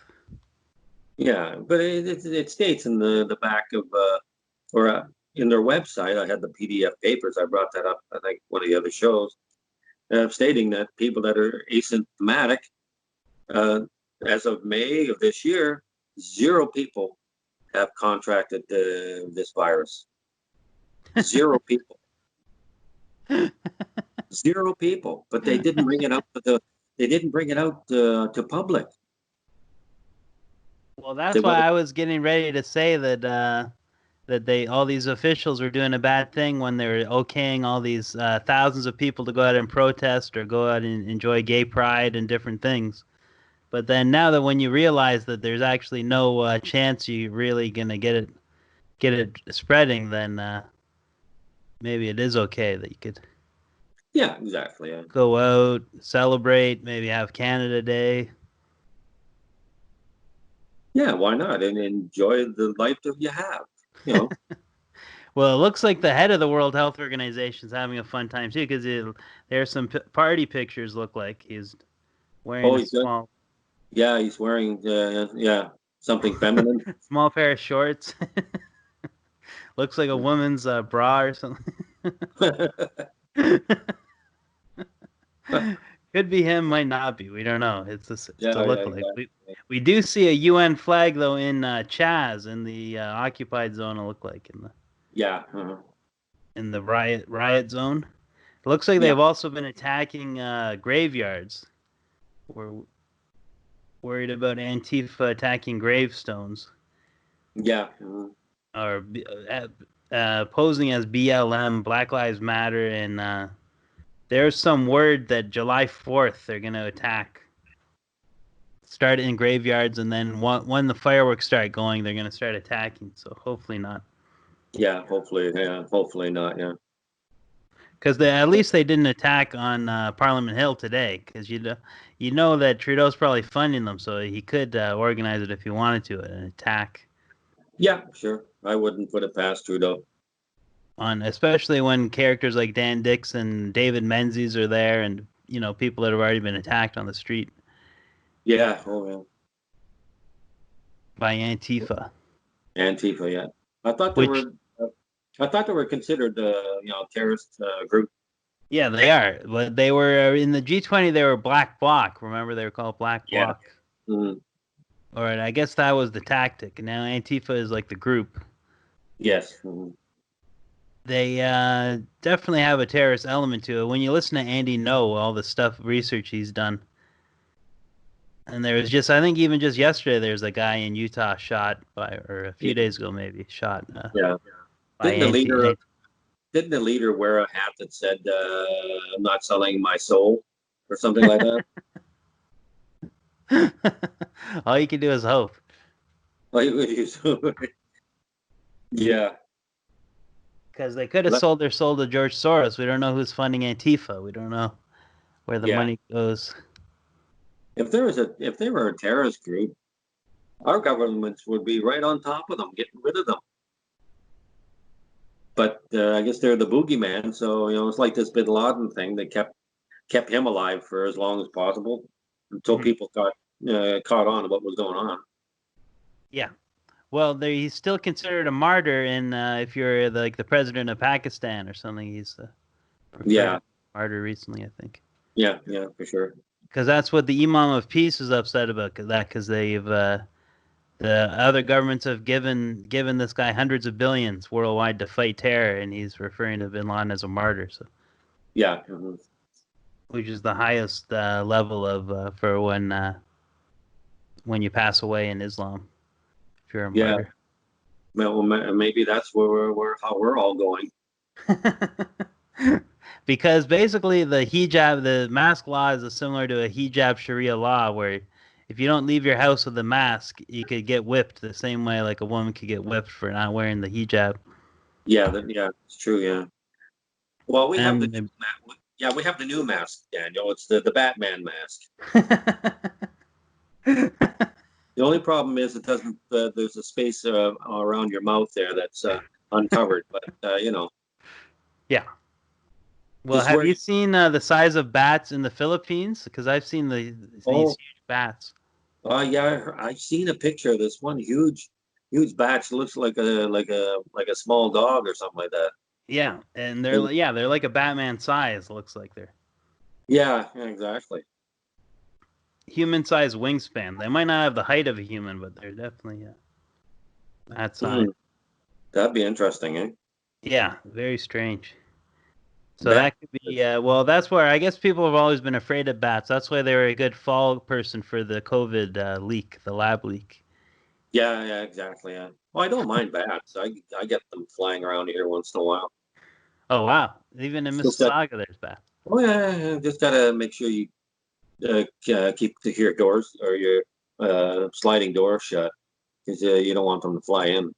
[SPEAKER 4] Yeah, but it states in the back of in their website. I had the PDF papers. I brought that up. I think one of the other shows, stating that people that are asymptomatic, uh, as of May of this year, 0 people have contracted this virus. 0 people. 0 people. But they didn't bring it out to public.
[SPEAKER 3] Well, that's why I was getting ready to say that all these officials were doing a bad thing when they were okaying all these thousands of people to go out and protest or go out and enjoy gay pride and different things. But then now that when you realize that there's actually no chance you're really gonna get it spreading, then maybe it is okay that you could.
[SPEAKER 4] Yeah, exactly. Yeah.
[SPEAKER 3] Go out, celebrate, maybe have Canada Day.
[SPEAKER 4] Yeah, why not? And enjoy the life that you have, you know.
[SPEAKER 3] Well, it looks like the head of the World Health Organization is having a fun time too, because there's some party pictures. Look like he's wearing a small.
[SPEAKER 4] Yeah, he's wearing something feminine.
[SPEAKER 3] Small pair of shorts. Looks like a woman's bra or something. Could be him, might not be. We don't know. It's a look-alike. Yeah. We do see a UN flag though in Chaz in the occupied zone. It looked like in the in the riot zone. It looks like they've also been attacking graveyards. We're worried about Antifa attacking gravestones.
[SPEAKER 4] Yeah.
[SPEAKER 3] Or posing as BLM, Black Lives Matter, and there's some word that July 4th they're going to attack. Start in graveyards, and then when the fireworks start going, they're going to start attacking. So hopefully not.
[SPEAKER 4] Yeah, hopefully not. Yeah.
[SPEAKER 3] Because at least they didn't attack on Parliament Hill today. Because you know that Trudeau's probably funding them, so he could organize it if he wanted to, an attack.
[SPEAKER 4] Yeah, sure. I wouldn't put it past Trudeau.
[SPEAKER 3] Especially when characters like Dan Dixon, David Menzies are there, and people that have already been attacked on the street.
[SPEAKER 4] Yeah. Oh yeah.
[SPEAKER 3] By Antifa.
[SPEAKER 4] Antifa, yeah. I thought they were considered terrorist group.
[SPEAKER 3] Yeah, they are. But they were in the G20. They were Black Bloc. Remember, they were called Black Bloc.
[SPEAKER 4] Yeah. Mm-hmm.
[SPEAKER 3] All right, I guess that was the tactic. Now Antifa is like the group.
[SPEAKER 4] Yes. Mm-hmm.
[SPEAKER 3] They definitely have a terrorist element to it. When you listen to Andy Ngo, all the research he's done, and there was I think even just yesterday, there's a guy in Utah shot or a few days ago maybe, shot.
[SPEAKER 4] Didn't the leader wear a hat that said, "I'm not selling my soul," or something like
[SPEAKER 3] that? All you can do is hope.
[SPEAKER 4] Yeah.
[SPEAKER 3] Because they could have sold their soul to George Soros. We don't know who's funding Antifa. We don't know where the money goes.
[SPEAKER 4] If they were a terrorist group, our governments would be right on top of them, getting rid of them. But I guess they're the boogeyman, so it's like this Bin Laden thing. They kept him alive for as long as possible until people got caught on to what was going on.
[SPEAKER 3] Yeah. Well, he's still considered a martyr, and if you're the president of Pakistan or something, he's martyr recently, I think.
[SPEAKER 4] Yeah, for sure.
[SPEAKER 3] Because that's what the Imam of Peace is upset about. Because they've the other governments have given this guy hundreds of billions worldwide to fight terror, and he's referring to Bin Laden as a martyr. So.
[SPEAKER 4] Yeah. Mm-hmm.
[SPEAKER 3] Which is the highest level of for when you pass away in Islam. If you're a martyr.
[SPEAKER 4] Well, maybe that's how we're all going.
[SPEAKER 3] Because basically the mask law is similar to a hijab Sharia law, where if you don't leave your house with a mask, you could get whipped the same way like a woman could get whipped for not wearing the hijab.
[SPEAKER 4] Yeah, it's true. Yeah. Well, we have the new mask, Daniel. It's the Batman mask. The only problem is it doesn't. There's a space around your mouth there that's uncovered, but
[SPEAKER 3] Yeah. Well, have you seen the size of bats in the Philippines? Because I've seen these huge bats.
[SPEAKER 4] Yeah, I've seen a picture of this one huge bat. It looks like a small dog or something like that.
[SPEAKER 3] Yeah, and
[SPEAKER 4] And
[SPEAKER 3] they're like a Batman size. Looks like they're
[SPEAKER 4] yeah, exactly.
[SPEAKER 3] human size wingspan. They might not have the height of a human, but they're definitely that size.
[SPEAKER 4] Mm, that'd be interesting, eh?
[SPEAKER 3] Yeah, very strange. So
[SPEAKER 4] Bat.
[SPEAKER 3] that could be, well, that's where I guess people have always been afraid of bats. That's why they were a good fall person for the COVID leak, the lab leak.
[SPEAKER 4] Yeah, yeah, exactly. Yeah. Well, I don't mind bats. I get them flying around here once in a while.
[SPEAKER 3] Oh, wow. Even in
[SPEAKER 4] Just got,
[SPEAKER 3] Mississauga, there's bats.
[SPEAKER 4] oh yeah, just gotta make sure you keep your doors or your sliding door shut because you don't want them to fly in.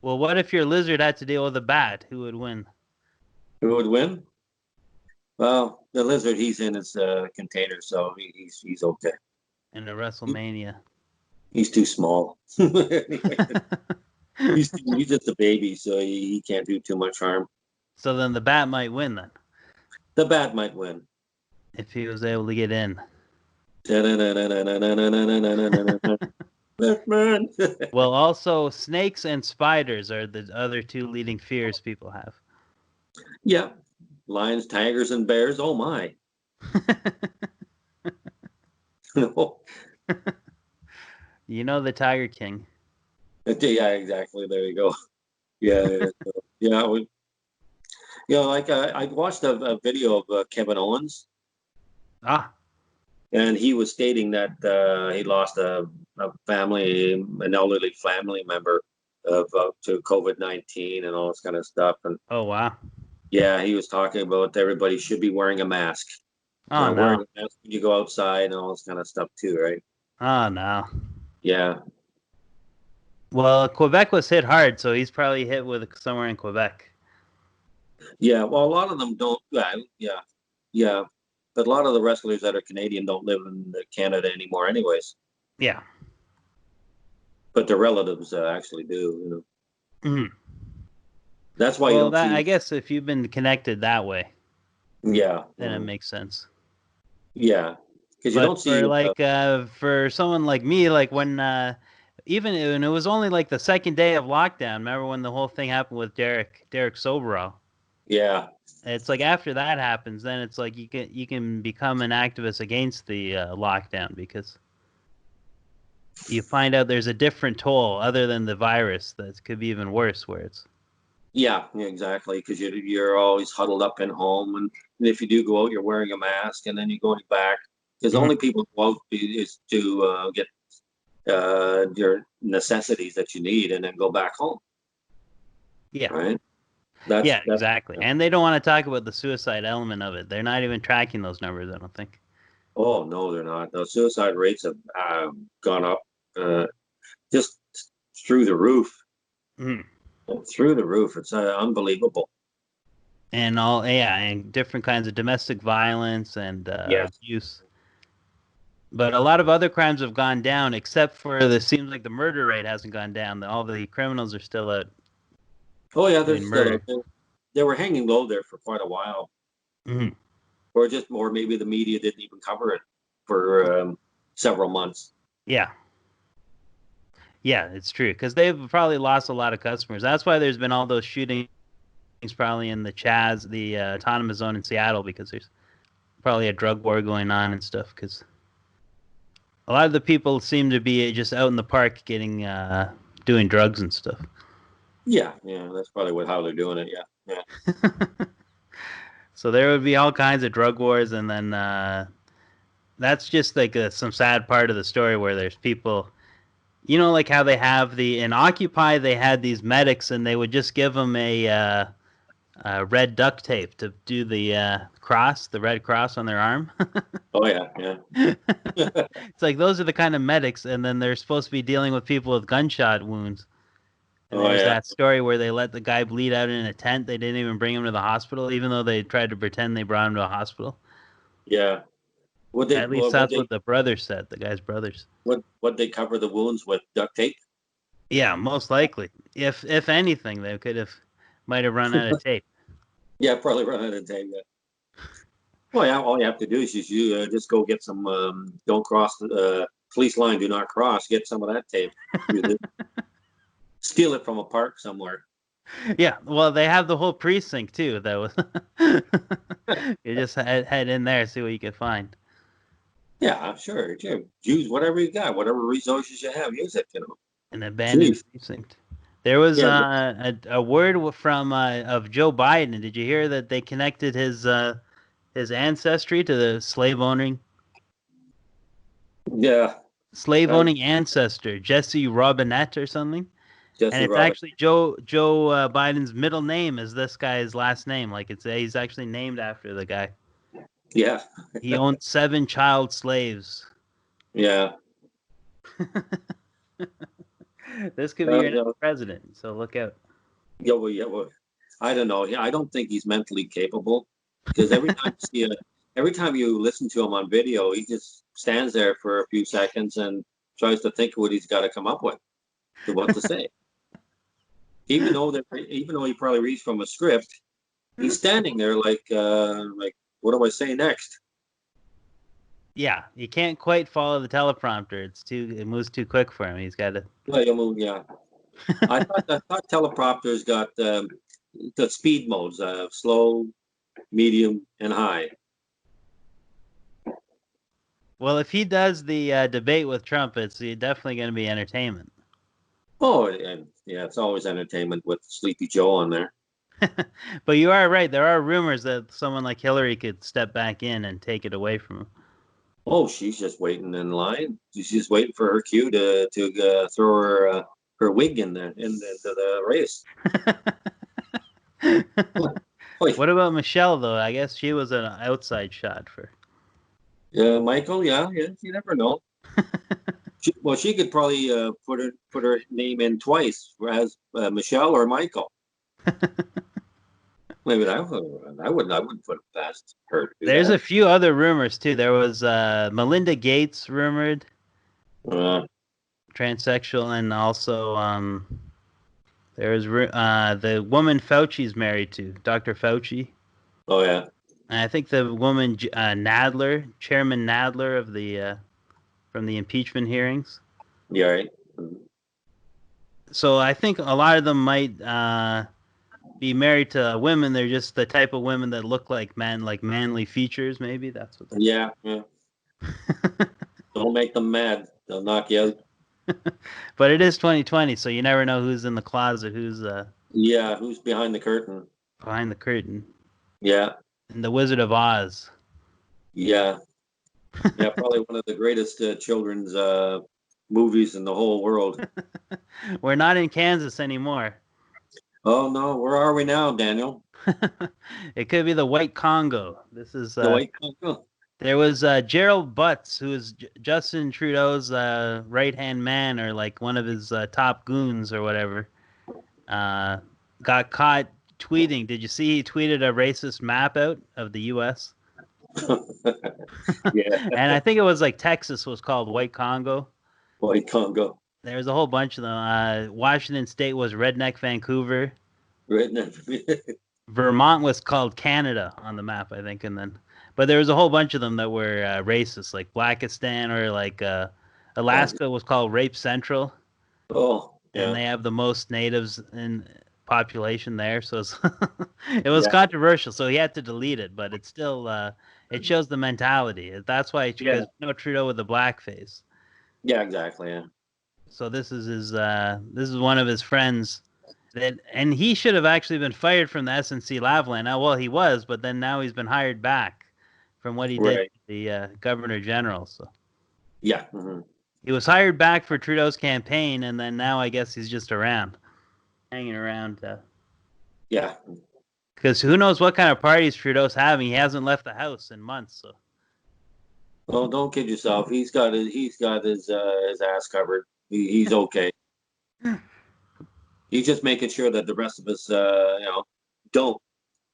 [SPEAKER 3] Well, what if your lizard had to deal with a bat? Who would win?
[SPEAKER 4] Who would win? Well, the lizard, he's in his container, so he's okay.
[SPEAKER 3] In a WrestleMania.
[SPEAKER 4] He's too small. He's just a baby, so he can't do too much harm.
[SPEAKER 3] So then the bat might win then,
[SPEAKER 4] The bat might win.
[SPEAKER 3] if he was able to get in.
[SPEAKER 4] Batman.
[SPEAKER 3] Well, also, snakes and spiders are the other two leading fears people have.
[SPEAKER 4] Yeah, lions, tigers, and bears. Oh my!
[SPEAKER 3] You know the Tiger King.
[SPEAKER 4] Yeah, exactly. There you go. Yeah, yeah. Like I watched a video of Kevin Owens,
[SPEAKER 3] Ah,
[SPEAKER 4] and he was stating that he lost an elderly family member to COVID-19 and all this kind of stuff. And
[SPEAKER 3] oh, wow.
[SPEAKER 4] yeah, he was talking about everybody should be wearing a mask.
[SPEAKER 3] Oh,
[SPEAKER 4] Wearing
[SPEAKER 3] no.
[SPEAKER 4] a mask when you go outside and all this kind of stuff too, right?
[SPEAKER 3] Oh, no.
[SPEAKER 4] Yeah.
[SPEAKER 3] Well, Quebec was hit hard, so he's probably hit with somewhere in Quebec.
[SPEAKER 4] Yeah, well, a lot of them don't. Yeah, but a lot of the wrestlers that are Canadian don't live in Canada anymore, anyways.
[SPEAKER 3] Yeah.
[SPEAKER 4] But their relatives actually do.
[SPEAKER 3] Mm-hmm.
[SPEAKER 4] That's why
[SPEAKER 3] Well,
[SPEAKER 4] you don't see.
[SPEAKER 3] I guess if you've been connected that way,
[SPEAKER 4] Yeah.
[SPEAKER 3] then it makes sense.
[SPEAKER 4] Yeah, because you
[SPEAKER 3] But
[SPEAKER 4] don't see.
[SPEAKER 3] for someone like me, like when even when it was only like the second day of lockdown. Remember when the whole thing happened with Derek Soberall?
[SPEAKER 4] Yeah.
[SPEAKER 3] It's like after that happens, then it's like you can become an activist against the lockdown because you find out there's a different toll other than the virus that could be even worse, where it's
[SPEAKER 4] Yeah, exactly. Because you're always huddled up in home, and if you do go out, you're wearing a mask, and then you're going back. Because the only people go out is to get your necessities that you need, and then go back home.
[SPEAKER 3] yeah.
[SPEAKER 4] Right.
[SPEAKER 3] Yeah, exactly. And they don't want to talk about the suicide element of it. They're not even tracking those numbers, I don't think.
[SPEAKER 4] Oh no, they're not. The suicide rates have gone up just through the roof.
[SPEAKER 3] Mm.
[SPEAKER 4] Through the roof. It's unbelievable.
[SPEAKER 3] And and different kinds of domestic violence and abuse. But a lot of other crimes have gone down, except for it seems like the murder rate hasn't gone down. All the criminals are still out.
[SPEAKER 4] Oh yeah, they're still out there. They were hanging low there for quite a while.
[SPEAKER 3] Mm-hmm.
[SPEAKER 4] Or maybe the media didn't even cover it for several months.
[SPEAKER 3] Yeah. Yeah, it's true. Because they've probably lost a lot of customers. That's why there's been all those shootings probably in the Chaz, the autonomous zone in Seattle, because there's probably a drug war going on and stuff. Because a lot of the people seem to be just out in the park getting doing drugs and stuff.
[SPEAKER 4] Yeah, that's probably how they're doing it. Yeah.
[SPEAKER 3] So there would be all kinds of drug wars, and then that's just like some sad part of the story where there's people, like how they have in Occupy, they had these medics, and they would just give them a red duct tape to do the red cross on their arm.
[SPEAKER 4] Oh yeah.
[SPEAKER 3] It's like those are the kind of medics, and then they're supposed to be dealing with people with gunshot wounds. And there's that story where they let the guy bleed out in a tent. They didn't even bring him to the hospital, even though they tried to pretend they brought him to a hospital.
[SPEAKER 4] Yeah.
[SPEAKER 3] At least that's what the brothers said, the guy's brothers.
[SPEAKER 4] Would they cover the wounds with duct tape?
[SPEAKER 3] Yeah, most likely. If anything, they might have run out of tape.
[SPEAKER 4] Yeah, probably run out of tape. Yeah. Well, yeah. All you have to do is you just go get some. Don't cross police line do not cross. Get some of that tape. Steal it from a park somewhere.
[SPEAKER 3] Yeah, well, they have the whole precinct too. That was you just head in there, see what you can find.
[SPEAKER 4] Yeah, sure. Use whatever you got, whatever resources you have, use it.
[SPEAKER 3] An abandoned precinct. There was a word from of Joe Biden. Did you hear that they connected his ancestry to the slave owning?
[SPEAKER 4] Yeah.
[SPEAKER 3] Slave owning ancestor, Jesse Robinette or something. And it's actually Joe Biden's middle name is this guy's last name. Like he's actually named after the guy.
[SPEAKER 4] Yeah.
[SPEAKER 3] He owned 7 child slaves.
[SPEAKER 4] Yeah.
[SPEAKER 3] This could be your next president, so look out.
[SPEAKER 4] Yeah, well, I don't know. I don't think he's mentally capable, because every time you listen to him on video, he just stands there for a few seconds and tries to think of what he's got to come up with, to what to say. Even though he probably reads from a script, he's standing there like what do I say next?
[SPEAKER 3] Yeah, you can't quite follow the teleprompter. It moves too quick for him. He's got to.
[SPEAKER 4] Well, you move, yeah. I thought teleprompters got the speed modes: slow, medium, and high.
[SPEAKER 3] Well, if he does the debate with Trump, it's definitely going to be entertainment.
[SPEAKER 4] Oh, and yeah, it's always entertainment with Sleepy Joe on there.
[SPEAKER 3] But you are right. There are rumors that someone like Hillary could step back in and take it away from him.
[SPEAKER 4] Oh, she's just waiting in line. She's just waiting for her cue to throw her wig into the race.
[SPEAKER 3] What about Michelle, though? I guess she was an outside shot for.
[SPEAKER 4] Yeah, Michael. Yeah. You never know. She could probably put her name in twice as Michelle or Michael. Maybe I wouldn't put it past her.
[SPEAKER 3] There's a few other rumors too. There was Melinda Gates rumored, transsexual, and also there was the woman Fauci's married to, Dr. Fauci.
[SPEAKER 4] Oh yeah.
[SPEAKER 3] And I think the woman Nadler, Chairman Nadler of the from the impeachment hearings.
[SPEAKER 4] Yeah, right.
[SPEAKER 3] So I think a lot of them might be married to women. They're just the type of women that look like manly features. Maybe that's what.
[SPEAKER 4] Yeah. Don't make them mad. They'll knock you out.
[SPEAKER 3] But it is 2020, so you never know who's in the closet, who's
[SPEAKER 4] who's behind the curtain.
[SPEAKER 3] Behind the curtain.
[SPEAKER 4] Yeah.
[SPEAKER 3] And the Wizard of Oz.
[SPEAKER 4] Yeah. Yeah, probably one of the greatest children's movies in the whole world.
[SPEAKER 3] We're not in Kansas anymore.
[SPEAKER 4] Oh no, where are we now, Daniel?
[SPEAKER 3] It could be the White Congo. This is
[SPEAKER 4] the White Congo.
[SPEAKER 3] There was Gerald Butts, who is Justin Trudeau's right-hand man, or like one of his top goons or whatever. Got caught tweeting. Did you see he tweeted a racist map out of the U.S.?
[SPEAKER 4] Yeah.
[SPEAKER 3] And I think it was like Texas was called White Congo.
[SPEAKER 4] White Congo.
[SPEAKER 3] There's a whole bunch of them. Washington State was Redneck Vancouver.
[SPEAKER 4] Redneck.
[SPEAKER 3] Vermont was called Canada on the map, I think, but there was a whole bunch of them that were racist, like Blackistan, or like Alaska was called Rape Central.
[SPEAKER 4] Oh, yeah.
[SPEAKER 3] And they have the most natives in population there, so it was controversial. So he had to delete it, but it's still it shows the mentality. That's why Trudeau with the blackface.
[SPEAKER 4] Yeah, exactly. Yeah.
[SPEAKER 3] So this is one of his friends. And he should have actually been fired from the SNC Lavalin. Now, well, he was, but then now he's been hired back from what he did to the Governor General. So,
[SPEAKER 4] yeah, mm-hmm.
[SPEAKER 3] He was hired back for Trudeau's campaign, and then now I guess he's just hanging around.
[SPEAKER 4] Yeah,
[SPEAKER 3] because who knows what kind of parties Trudeau's having? He hasn't left the house in months. So,
[SPEAKER 4] well, don't kid yourself. He's got his ass covered. He's okay. He's just making sure that the rest of us, don't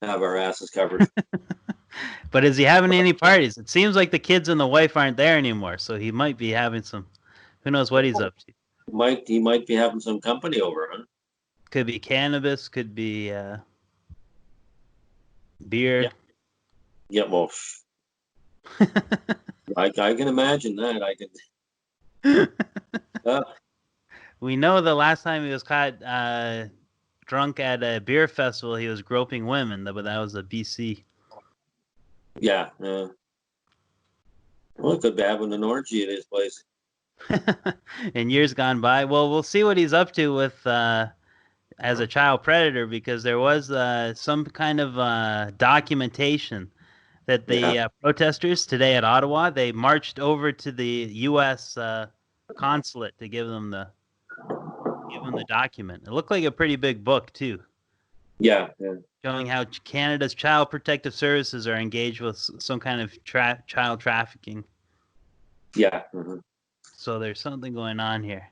[SPEAKER 4] have our asses covered.
[SPEAKER 3] But is he having any parties? It seems like the kids and the wife aren't there anymore, so he might be having some. Who knows what he's up to?
[SPEAKER 4] He might be having some company over, huh?
[SPEAKER 3] Could be cannabis. Could be beer.
[SPEAKER 4] Yeah. Well, I can imagine that. Uh,
[SPEAKER 3] We know the last time he was caught drunk at a beer festival, he was groping women, but that was a BC.
[SPEAKER 4] yeah. Well, it could be having an orgy at his place.
[SPEAKER 3] In years gone by. Well, we'll see what he's up to with as a child predator, because there was some kind of documentation that the
[SPEAKER 4] Yeah.
[SPEAKER 3] protesters today at Ottawa, they marched over to the U.S. Consulate to give them the document. It looked like a pretty big book too,
[SPEAKER 4] Yeah.
[SPEAKER 3] showing how Canada's Child Protective Services are engaged with some kind of child trafficking.
[SPEAKER 4] Yeah. Mm-hmm.
[SPEAKER 3] So there's something going on here.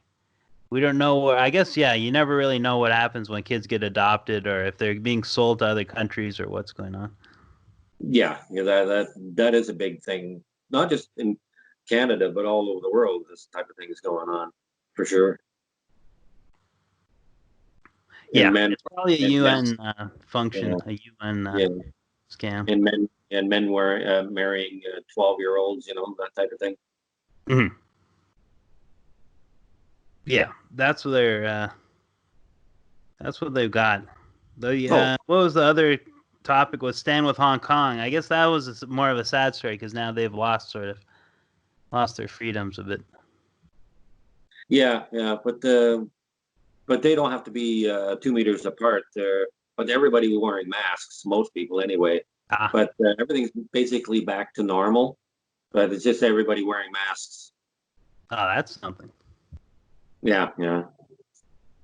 [SPEAKER 3] We don't know where. I guess, yeah, you never really know what happens when kids get adopted, or if they're being sold to other countries, or what's going on.
[SPEAKER 4] Yeah. That is a big thing, not just in Canada, but all over the world. This type of thing is going on, for sure.
[SPEAKER 3] Yeah,
[SPEAKER 4] And men,
[SPEAKER 3] it's probably a
[SPEAKER 4] and
[SPEAKER 3] UN function,
[SPEAKER 4] yeah,
[SPEAKER 3] a UN
[SPEAKER 4] yeah,
[SPEAKER 3] scam.
[SPEAKER 4] and men were marrying 12-year-olds, that type of thing.
[SPEAKER 3] Mm-hmm. Yeah, that's what they've got. What was the other topic? Was Stand with Hong Kong? I guess that was more of a sad story because now they've lost their freedoms a bit.
[SPEAKER 4] Yeah, but they don't have to be 2 meters apart. But everybody was wearing masks, most people anyway.
[SPEAKER 3] Ah,
[SPEAKER 4] But everything's basically back to normal. But it's just everybody wearing masks.
[SPEAKER 3] oh, that's something.
[SPEAKER 4] Yeah.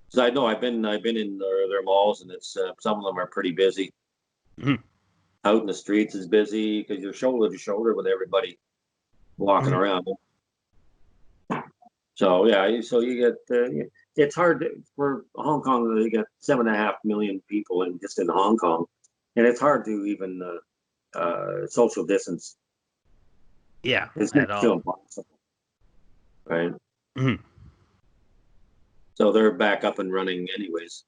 [SPEAKER 4] So I know I've been in their malls, and it's some of them are pretty busy.
[SPEAKER 3] Mm-hmm.
[SPEAKER 4] Out in the streets is busy because you're shoulder to shoulder with everybody walking
[SPEAKER 3] Mm-hmm.
[SPEAKER 4] around. So yeah, so you get it's hard for Hong Kong. They got 7.5 million people just in Hong Kong, and it's hard to even social distance.
[SPEAKER 3] Yeah,
[SPEAKER 4] It's
[SPEAKER 3] at
[SPEAKER 4] next to
[SPEAKER 3] all.
[SPEAKER 4] impossible, right?
[SPEAKER 3] Mm-hmm.
[SPEAKER 4] So they're back up and running anyways.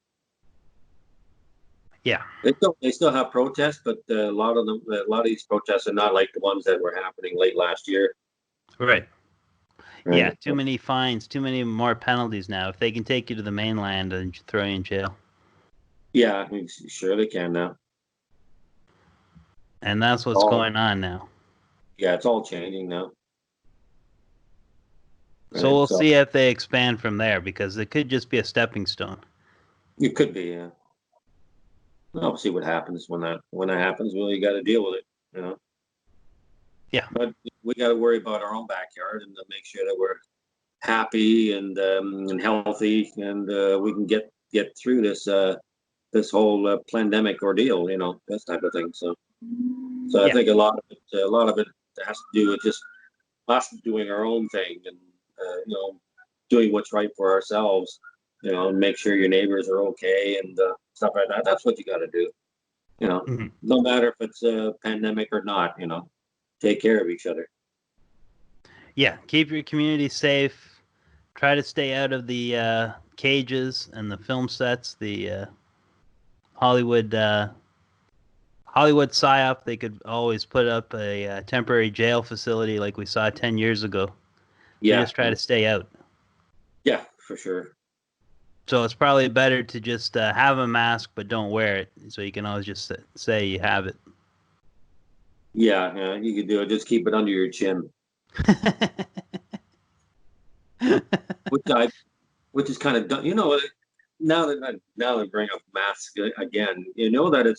[SPEAKER 3] Yeah.
[SPEAKER 4] They still have protests, but a lot of these protests are not like the ones that were happening late last year.
[SPEAKER 3] Right.
[SPEAKER 4] Right?
[SPEAKER 3] Yeah, too many fines, too many more penalties now. If they can take you to the mainland and throw you in jail.
[SPEAKER 4] Yeah, I mean, sure they can now.
[SPEAKER 3] And that's what's going on now.
[SPEAKER 4] Yeah, it's all changing now.
[SPEAKER 3] So
[SPEAKER 4] Right?
[SPEAKER 3] we'll see if they expand from there, because it could just be a stepping stone.
[SPEAKER 4] It could be, yeah. We'll see what happens when that happens. Well, you got to deal with it.
[SPEAKER 3] Yeah.
[SPEAKER 4] But we got to worry about our own backyard and to make sure that we're happy and healthy, and we can get through this whole pandemic ordeal. This type of thing. So I think a lot of it has to do with just us doing our own thing, and doing what's right for ourselves. And make sure your neighbors are okay and stuff like that. That's what you got to do.
[SPEAKER 3] Mm-hmm.
[SPEAKER 4] No matter if it's a pandemic or not. Take care of each other.
[SPEAKER 3] Yeah, keep your community safe. Try to stay out of the cages and the film sets, the Hollywood psyop. They could always put up a temporary jail facility like we saw 10 years ago.
[SPEAKER 4] Yeah.
[SPEAKER 3] Just try to stay out.
[SPEAKER 4] Yeah, for sure.
[SPEAKER 3] So it's probably better to just have a mask, but don't wear it, so you can always just say you have it.
[SPEAKER 4] Yeah, you could do it. Just keep it under your chin. Which is kind of done. Now that I bring up masks again, that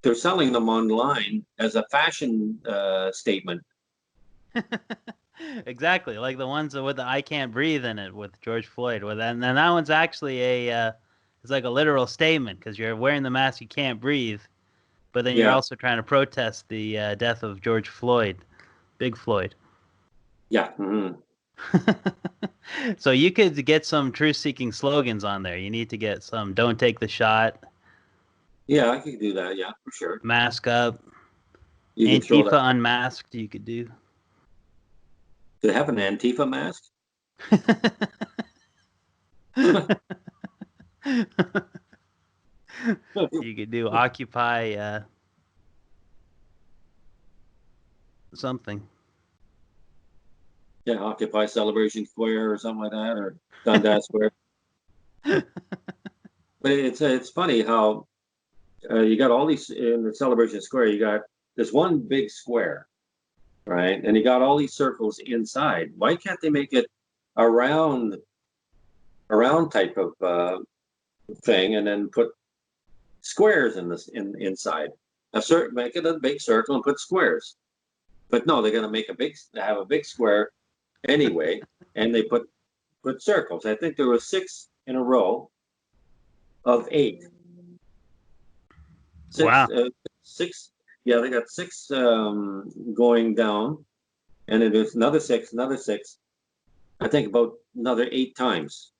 [SPEAKER 4] they're selling them online as a fashion statement.
[SPEAKER 3] Exactly, like the ones with the "I can't breathe" in it with George Floyd. And then that one's actually it's like a literal statement, because you're wearing the mask, you can't breathe, but then you're also trying to protest the death of George Floyd, Big Floyd.
[SPEAKER 4] Yeah. Mm-hmm.
[SPEAKER 3] So you could get some truth-seeking slogans on there. You need to get some "Don't take the shot."
[SPEAKER 4] Yeah, I could do that. Yeah, for sure.
[SPEAKER 3] Mask up.
[SPEAKER 4] You could throw
[SPEAKER 3] Antifa
[SPEAKER 4] that.
[SPEAKER 3] unmasked. You could do.
[SPEAKER 4] Do they have an Antifa mask?
[SPEAKER 3] You could do Occupy something.
[SPEAKER 4] Yeah, Occupy Celebration Square or something like that, or Dundas Square. But it's funny how you got all these in the Celebration Square. You got this one big square, right? And you got all these circles inside. Why can't they make it a round type of thing, and then put squares inside? Make it a big circle and put squares. But no, they're gonna have a big square anyway, and they put circles. I think there were 6 in a row of 8.
[SPEAKER 3] Wow.
[SPEAKER 4] 6. Yeah, they got 6 going down, and then there's another 6. I think about another 8 times.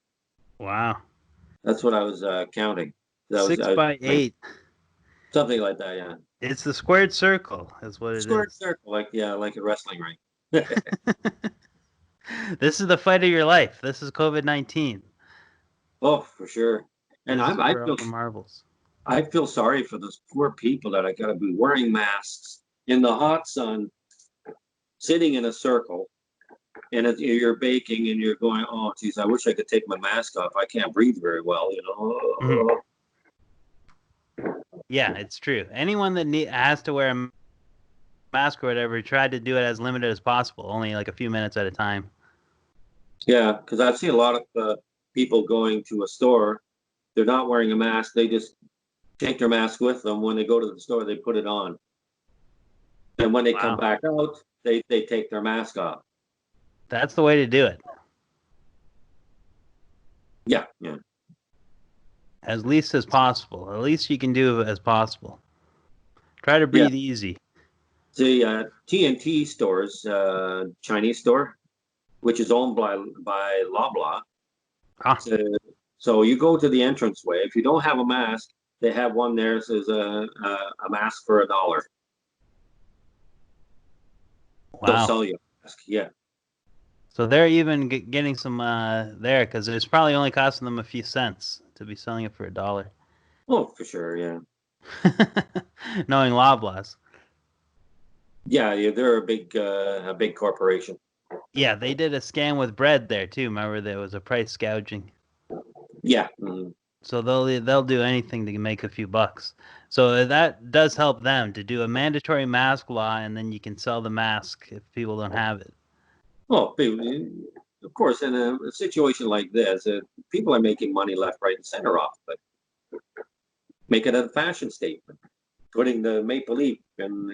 [SPEAKER 3] Wow.
[SPEAKER 4] That's what I was counting.
[SPEAKER 3] 6 by 8.
[SPEAKER 4] Something like that, yeah.
[SPEAKER 3] It's the squared circle, is what it is.
[SPEAKER 4] Squared circle, like a wrestling ring.
[SPEAKER 3] This is the fight of your life. This is COVID-19.
[SPEAKER 4] Oh, for sure. And I
[SPEAKER 3] feel the marbles.
[SPEAKER 4] I feel sorry for those poor people that are going to be wearing masks in the hot sun, sitting in a circle, and you're baking and you're going, oh, geez, I wish I could take my mask off. I can't breathe very well, you know.
[SPEAKER 3] Mm-hmm. Yeah, it's true. Anyone that has to wear a mask or whatever, tried to do it as limited as possible, only like a few minutes at a time.
[SPEAKER 4] Yeah, because I've seen a lot of people going to a store. They're not wearing a mask. They just take their mask with them. When they go to the store, they put it on. And when they come back out, they take their mask off.
[SPEAKER 3] That's the way to do it.
[SPEAKER 4] Yeah.
[SPEAKER 3] As least as possible. At least you can do as possible. Try to breathe easy.
[SPEAKER 4] The TNT stores, Chinese store, which is owned by Loblaw. So you go to the entranceway. If you don't have a mask, they have one there that says a mask for $1.
[SPEAKER 3] Wow.
[SPEAKER 4] They'll sell you a mask, yeah.
[SPEAKER 3] So they're even getting some there, because it's probably only costing them a few cents to be selling it for $1.
[SPEAKER 4] Oh, for sure, yeah.
[SPEAKER 3] Knowing Loblaws.
[SPEAKER 4] Yeah, they're a big corporation.
[SPEAKER 3] Yeah, they did a scam with bread there too. Remember, there was a price gouging.
[SPEAKER 4] Yeah. Mm-hmm.
[SPEAKER 3] So they'll do anything to make a few bucks. So that does help them to do a mandatory mask law, and then you can sell the mask if people don't have it.
[SPEAKER 4] Well, of course, in a situation like this, people are making money left, right, and center off it. Make it a fashion statement, putting the maple leaf on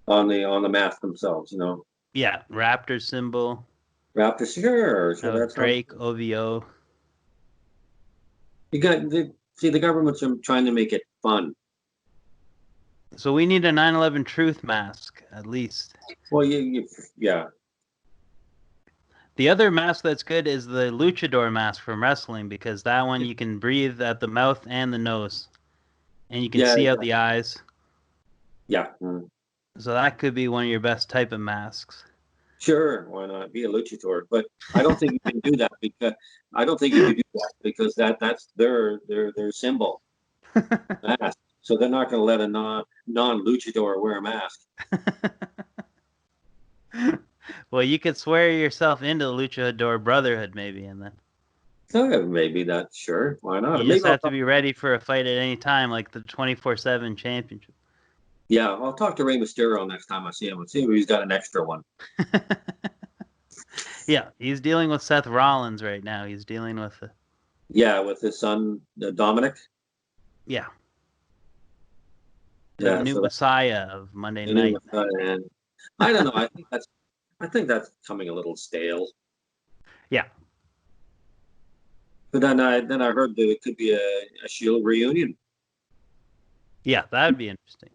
[SPEAKER 4] the mask themselves, you know.
[SPEAKER 3] Yeah, Raptor symbol.
[SPEAKER 4] Raptor, sure. So that's
[SPEAKER 3] Drake, OVO.
[SPEAKER 4] The government's trying to make it fun.
[SPEAKER 3] So we need a 9/11 truth mask, at least.
[SPEAKER 4] Well, yeah.
[SPEAKER 3] The other mask that's good is the luchador mask from wrestling, because that one you can breathe at the mouth and the nose, and you can see out the eyes.
[SPEAKER 4] Yeah.
[SPEAKER 3] So that could be one of your best type of masks.
[SPEAKER 4] Sure, why not? Be a luchador, but I don't think you can do that because that's their symbol. Mask. So they're not going to let a non-luchador wear a mask.
[SPEAKER 3] Well, you could swear yourself into the luchador brotherhood, maybe, and then.
[SPEAKER 4] Maybe that. Sure, why not?
[SPEAKER 3] You just have to be ready for a fight at any time, like the 24/7 championship.
[SPEAKER 4] Yeah, I'll talk to Rey Mysterio next time I see him and see if he's got an extra one.
[SPEAKER 3] Yeah, he's dealing with Seth Rollins right now. He's dealing with
[SPEAKER 4] with his son Dominic.
[SPEAKER 3] Yeah. The new Messiah of Monday Night.
[SPEAKER 4] I don't know. I think that's coming a little stale.
[SPEAKER 3] Yeah.
[SPEAKER 4] But then I heard that it could be a Shield reunion.
[SPEAKER 3] Yeah, that would be interesting.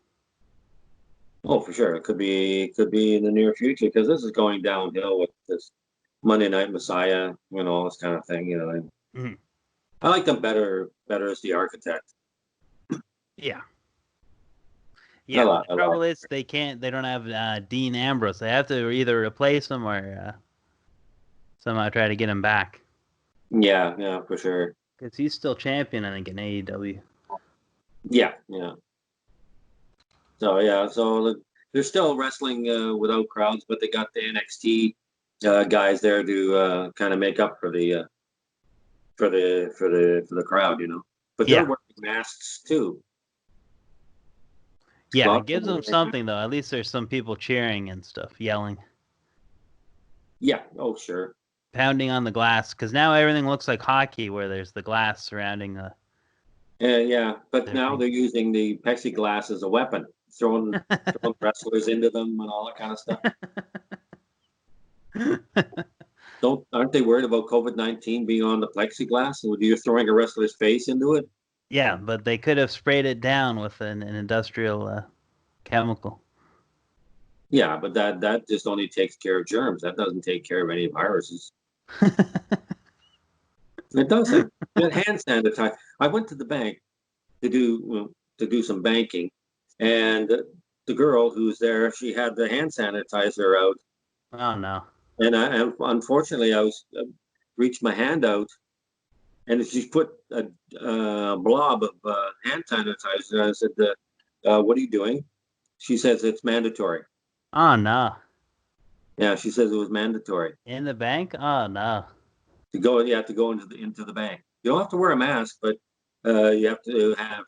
[SPEAKER 4] Oh, for sure. It could be in the near future, because this is going downhill with this Monday Night Messiah, this kind of thing.
[SPEAKER 3] Mm-hmm.
[SPEAKER 4] I like them better as the Architect.
[SPEAKER 3] Yeah. Yeah. The trouble is they don't have Dean Ambrose. They have to either replace him or somehow try to get him back.
[SPEAKER 4] Yeah, for sure.
[SPEAKER 3] Because he's still champion, I think, in AEW.
[SPEAKER 4] Yeah. So they're still wrestling without crowds, but they got the NXT guys there to kind of make up for the crowd, But they're
[SPEAKER 3] Yeah.
[SPEAKER 4] wearing masks too. A
[SPEAKER 3] Yeah,
[SPEAKER 4] lot
[SPEAKER 3] it
[SPEAKER 4] of
[SPEAKER 3] gives
[SPEAKER 4] them
[SPEAKER 3] them something, though. At least there's some people cheering and stuff, yelling,
[SPEAKER 4] Yeah. Oh, sure.
[SPEAKER 3] pounding on the glass. Because now everything looks like hockey, where there's the glass surrounding the.
[SPEAKER 4] Yeah, but
[SPEAKER 3] Their
[SPEAKER 4] now
[SPEAKER 3] thing.
[SPEAKER 4] they're using the plexiglass as a weapon, throwing wrestlers into them and all that kind of stuff. Aren't they worried about COVID-19 being on the plexiglass and you're throwing a wrestler's face into it?
[SPEAKER 3] Yeah, but they could have sprayed it down with an industrial chemical.
[SPEAKER 4] Yeah, but that just only takes care of germs. That doesn't take care of any viruses. It doesn't. That hand sanitizer. I went to the bank to do some banking, and the girl who's there, she had the hand sanitizer out,
[SPEAKER 3] Oh no.
[SPEAKER 4] and unfortunately, I reached my hand out, and she put a blob of hand sanitizer. I said, "What are you doing?" She says it's mandatory.
[SPEAKER 3] Oh no.
[SPEAKER 4] Yeah, she says it was mandatory
[SPEAKER 3] In the bank? Oh no.
[SPEAKER 4] to go. You have to go into the bank. You don't have to wear a mask, but you have to have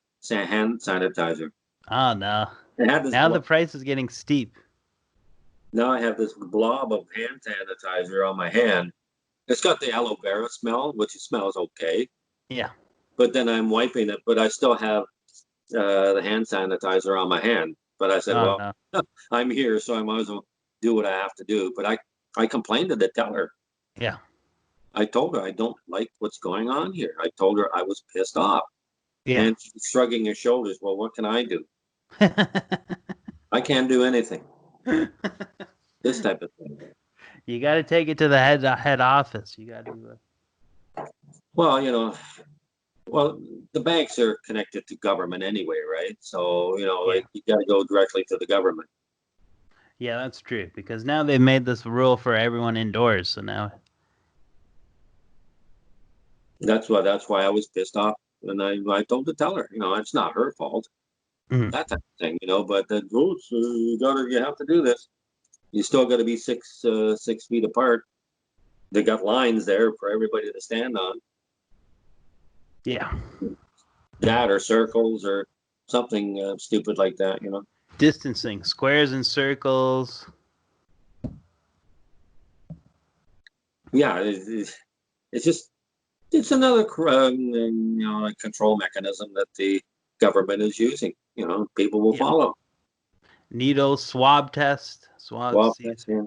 [SPEAKER 4] hand sanitizer.
[SPEAKER 3] Oh no.
[SPEAKER 4] I had this.
[SPEAKER 3] Now the price is getting steep.
[SPEAKER 4] Now I have this blob of hand sanitizer on my hand. It's got the aloe vera smell, which smells okay.
[SPEAKER 3] Yeah.
[SPEAKER 4] But then I'm wiping it, but I still have the hand sanitizer on my hand. But I said,
[SPEAKER 3] Oh
[SPEAKER 4] well,
[SPEAKER 3] no.
[SPEAKER 4] I'm here, so I might as well do what I have to do. But I complained to the teller.
[SPEAKER 3] Yeah.
[SPEAKER 4] I told her I don't like what's going on here. I told her I was pissed off.
[SPEAKER 3] Yeah.
[SPEAKER 4] And she's shrugging her shoulders. Well, what can I do? I can't do anything. This type of thing.
[SPEAKER 3] You got to take it to the head office. You got to.
[SPEAKER 4] Well, well, the banks are connected to government anyway, right? So, like you got to go directly to the government.
[SPEAKER 3] Yeah, that's true. Because now they've made this rule for everyone indoors. So now.
[SPEAKER 4] That's why I was pissed off, and I told the teller, it's not her fault, that type of thing, But the rules, you have to do this. You still got to be 6 feet apart. They got lines there for everybody to stand on.
[SPEAKER 3] Yeah.
[SPEAKER 4] That or circles or something stupid like that,
[SPEAKER 3] Distancing, squares and circles.
[SPEAKER 4] Yeah, it's just it's another control mechanism that the government is using. People will follow.
[SPEAKER 3] Needle swab test. Swab test.
[SPEAKER 4] Yeah.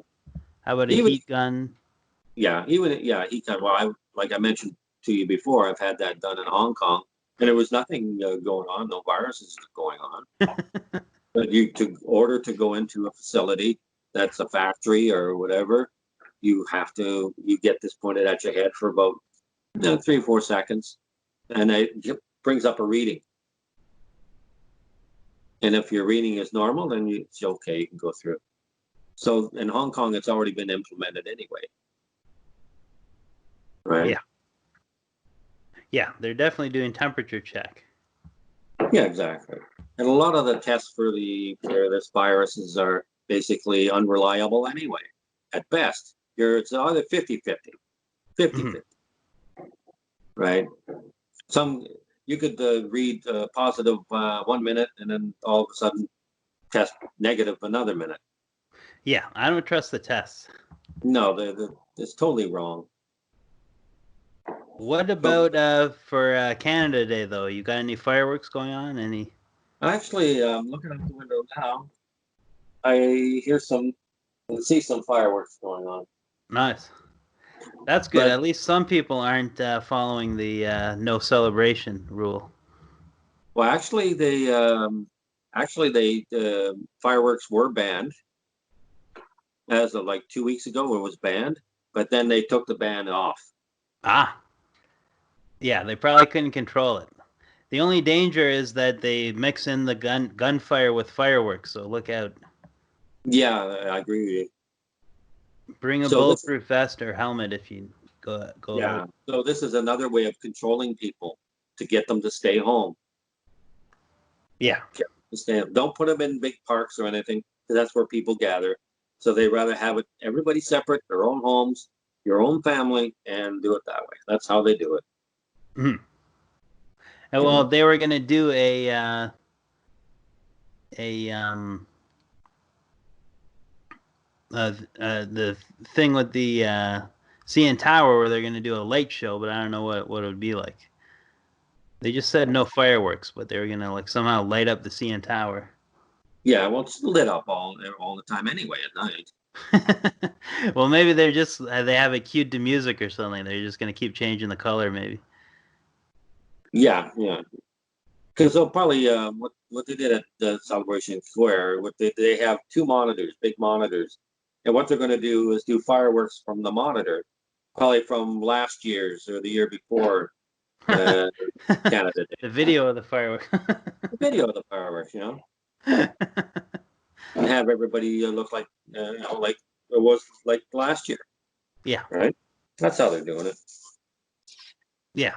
[SPEAKER 3] How about a heat gun?
[SPEAKER 4] Yeah, heat gun. Well, like I mentioned to you before, I've had that done in Hong Kong, and there was nothing going on, no viruses going on. But to order to go into a facility that's a factory or whatever, you get this pointed at your head for about 3 or 4 seconds, and it brings up a reading. And if your reading is normal, then it's okay, you can go through. So in Hong Kong, it's already been implemented anyway. Right?
[SPEAKER 3] Yeah, they're definitely doing temperature check.
[SPEAKER 4] Yeah, exactly. And a lot of the tests for this viruses are basically unreliable anyway. At best, it's either 50-50. 50-50. Right? You could read positive 1 minute and then all of a sudden test negative another minute.
[SPEAKER 3] Yeah, I don't trust the tests.
[SPEAKER 4] No, it's totally wrong.
[SPEAKER 3] What about for Canada Day, though? You got any fireworks going on? Any?
[SPEAKER 4] Actually, I'm looking out the window now. I see some fireworks going on.
[SPEAKER 3] Nice. That's good. At least some people aren't following the no celebration rule.
[SPEAKER 4] Well, actually, the fireworks were banned as of like 2 weeks ago. It was banned, but then they took the ban off.
[SPEAKER 3] Yeah, they probably couldn't control it. The only danger is that they mix in the gunfire with fireworks. So look out.
[SPEAKER 4] Yeah, I agree with you.
[SPEAKER 3] Bring a bulletproof vest or helmet if you go.
[SPEAKER 4] Yeah. So this is another way of controlling people to get them to stay home.
[SPEAKER 3] Yeah.
[SPEAKER 4] Don't put them in big parks or anything, because that's where people gather. So they rather have it everybody separate, their own homes, your own family, and do it that way. That's how they do it.
[SPEAKER 3] Mm-hmm. And, well, they were going to do the thing with the CN Tower where they're going to do a light show, but I don't know what it would be like. They just said no fireworks, but they were going to like somehow light up the CN Tower.
[SPEAKER 4] Yeah, well, it's lit up all the time anyway at night.
[SPEAKER 3] Well, maybe they're just they have it cued to music or something. They're just going to keep changing the color, maybe.
[SPEAKER 4] Yeah. Because they'll probably what they did at the Celebration Square, they have two monitors, big monitors, and what they're going to do is do fireworks from the monitor, probably from last year's or the year before Canada Day.
[SPEAKER 3] The video of the fireworks.
[SPEAKER 4] The video of the fireworks, and have everybody look like like it was like last year.
[SPEAKER 3] Yeah.
[SPEAKER 4] Right. That's how they're doing it.
[SPEAKER 3] Yeah.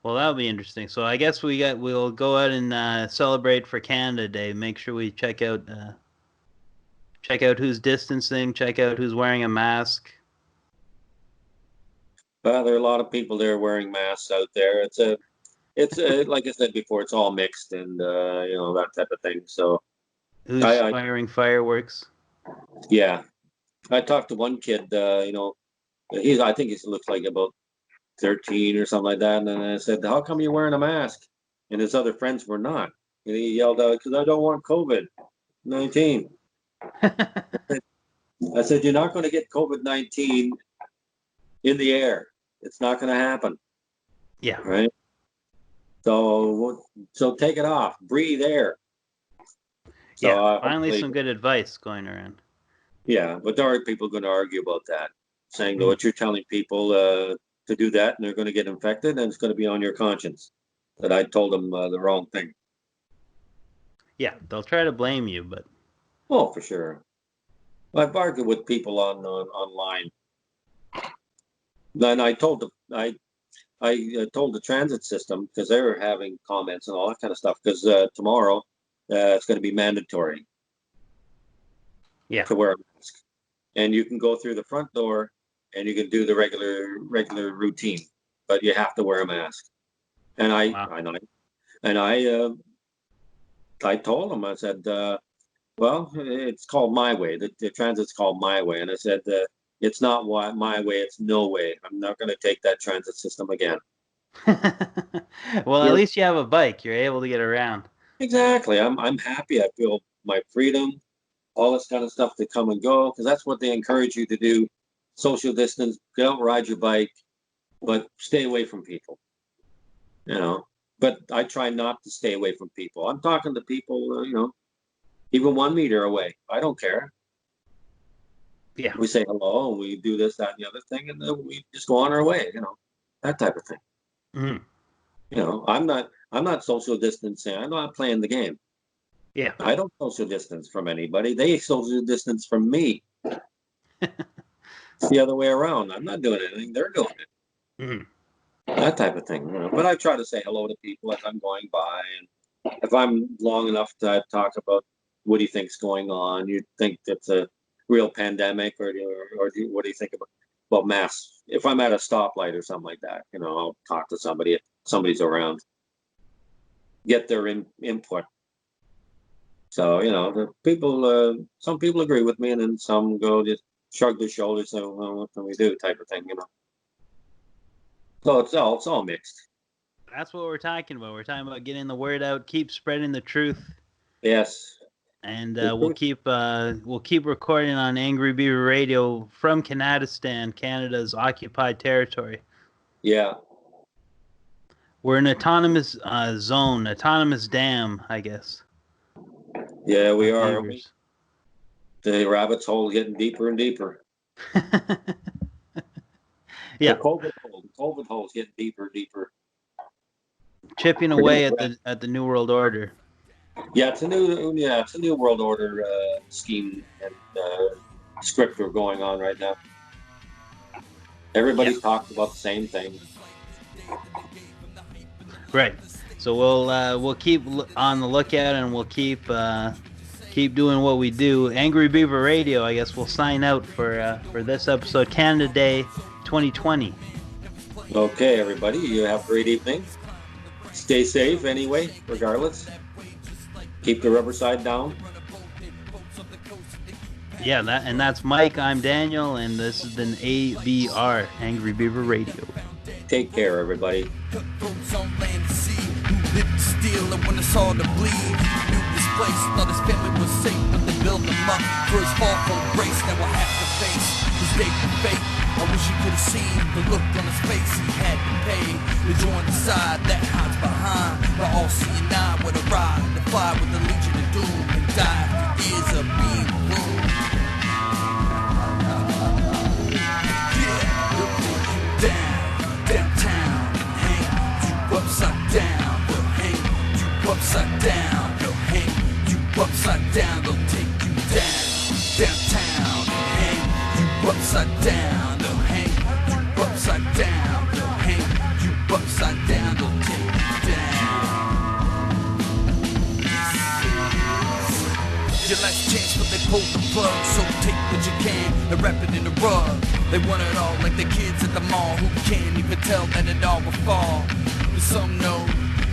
[SPEAKER 3] Well, that'll be interesting. So I guess we'll go out and celebrate for Canada Day. Make sure we check out who's distancing, check out who's wearing a mask.
[SPEAKER 4] Well, there are a lot of people there wearing masks out there. It's like I said before, it's all mixed and that type of thing. So
[SPEAKER 3] who's firing fireworks?
[SPEAKER 4] Yeah, I talked to one kid. I think he looks like about 13 or something like that. And then I said, "How come you're wearing a mask?" And his other friends were not. And he yelled out, "Because I don't want COVID-19." I said, "You're not going to get COVID-19 in the air. It's not going to happen."
[SPEAKER 3] Yeah.
[SPEAKER 4] Right. So take it off. Breathe air. So,
[SPEAKER 3] yeah. Finally, some good advice going around.
[SPEAKER 4] Yeah, but there are people going to argue about that, saying that what you're telling people to do that, and they're going to get infected, and it's going to be on your conscience that I told them the wrong thing.
[SPEAKER 3] Yeah, they'll try to blame you, but
[SPEAKER 4] oh, for sure. I've argued with people online, and I told the transit system because they were having comments and all that kind of stuff. Because tomorrow it's going to be mandatory.
[SPEAKER 3] Yeah.
[SPEAKER 4] To wear a mask, and you can go through the front door, and you can do the regular routine, but you have to wear a mask. And I told them, I said, well, it's called My Way. The transit's called My Way, and I said, it's not my way, it's no way. I'm not going to take that transit system again.
[SPEAKER 3] Well, at least you have a bike. You're able to get around.
[SPEAKER 4] Exactly. I'm happy. I feel my freedom. All this kind of stuff to come and go, because that's what they encourage you to do. Social distance, get out, ride your bike, but stay away from people. But I try not to stay away from people. I'm talking to people, even 1 meter away. I don't care.
[SPEAKER 3] Yeah.
[SPEAKER 4] We say hello, and we do this, that, and the other thing, and then we just go on our way, that type of thing.
[SPEAKER 3] Mm-hmm.
[SPEAKER 4] I'm not social distancing. I'm not playing the game.
[SPEAKER 3] Yeah.
[SPEAKER 4] I don't social distance from anybody. They social distance from me. It's the other way around. I'm not doing anything. They're doing it.
[SPEAKER 3] Mm-hmm.
[SPEAKER 4] That type of thing. But I try to say hello to people as I'm going by. And if I'm long enough to talk about what do you think's going on, you think it's a real pandemic, or what do you think about masks? If I'm at a stoplight or something like that, I'll talk to somebody if somebody's around. Get their input. So, the people, some people agree with me, and then some go just shrug their shoulders and say, well, what can we do, type of thing, So it's all mixed.
[SPEAKER 3] That's what we're talking about. We're talking about getting the word out, keep spreading the truth.
[SPEAKER 4] Yes.
[SPEAKER 3] And we'll keep recording on Angry Beaver Radio from Canadastan, Canada's occupied territory.
[SPEAKER 4] Yeah.
[SPEAKER 3] We're an autonomous zone, autonomous dam, I guess.
[SPEAKER 4] Yeah, we are. The rabbit's hole getting deeper and deeper.
[SPEAKER 3] Yeah.
[SPEAKER 4] The COVID hole's getting deeper and deeper.
[SPEAKER 3] Chipping away at the New World Order.
[SPEAKER 4] Yeah, it's a new World Order scheme and script we're going on right now. Everybody's talking about the same thing.
[SPEAKER 3] Right. So we'll keep on the lookout, and we'll keep keep doing what we do. Angry Beaver Radio, I guess we'll sign out for this episode, Canada Day 2020.
[SPEAKER 4] Okay, everybody, you have a great evening. Stay safe anyway, regardless. Keep the rubber side down.
[SPEAKER 3] Yeah, that's Mike. I'm Daniel, and this has been ABR, Angry Beaver Radio.
[SPEAKER 4] Take care, everybody.
[SPEAKER 1] Steal and when it's all to bleed, he knew this place, thought his family was safe, but they built him up for his fall from grace. Now I have to face his day for fate. I wish you could have seen the look on his face. He had to pay to join the side that hides behind the all-seeing eye with a ride to fly with the Legion of Doom and die for years of being blue. Yeah, they'll take you downtown, and hang you upside down. Upside down, they'll hang you upside down, they'll take you downtown, and hang you upside down, they'll hang you upside down, they'll hang you upside down, they'll take you down. Your last chance, but they pulled the plug, so take what you can and wrap it in a rug. They want it all like the kids at the mall who can't even tell that it all will fall. But some know.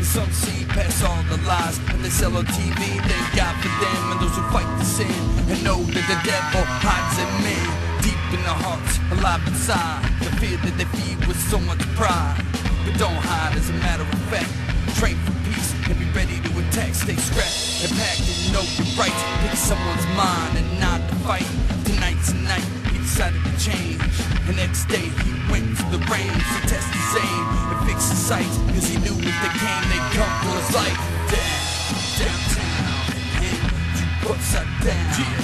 [SPEAKER 1] Some see past all the lies that they sell on TV. Thank God for them and those who fight the sin and know that the devil hides in men, deep in their hearts, alive inside. The fear that they feed with so much pride, but don't hide as a matter of fact. Train for peace and be ready to attack. Stay strapped and packed and know your rights. Pick someone's mind and not to fight. Tonight's the night he decided to change. The next day he went to the range to test his aim and fix his sights, cause he knew if they came they'd come for his life. Downtown, and you upside down.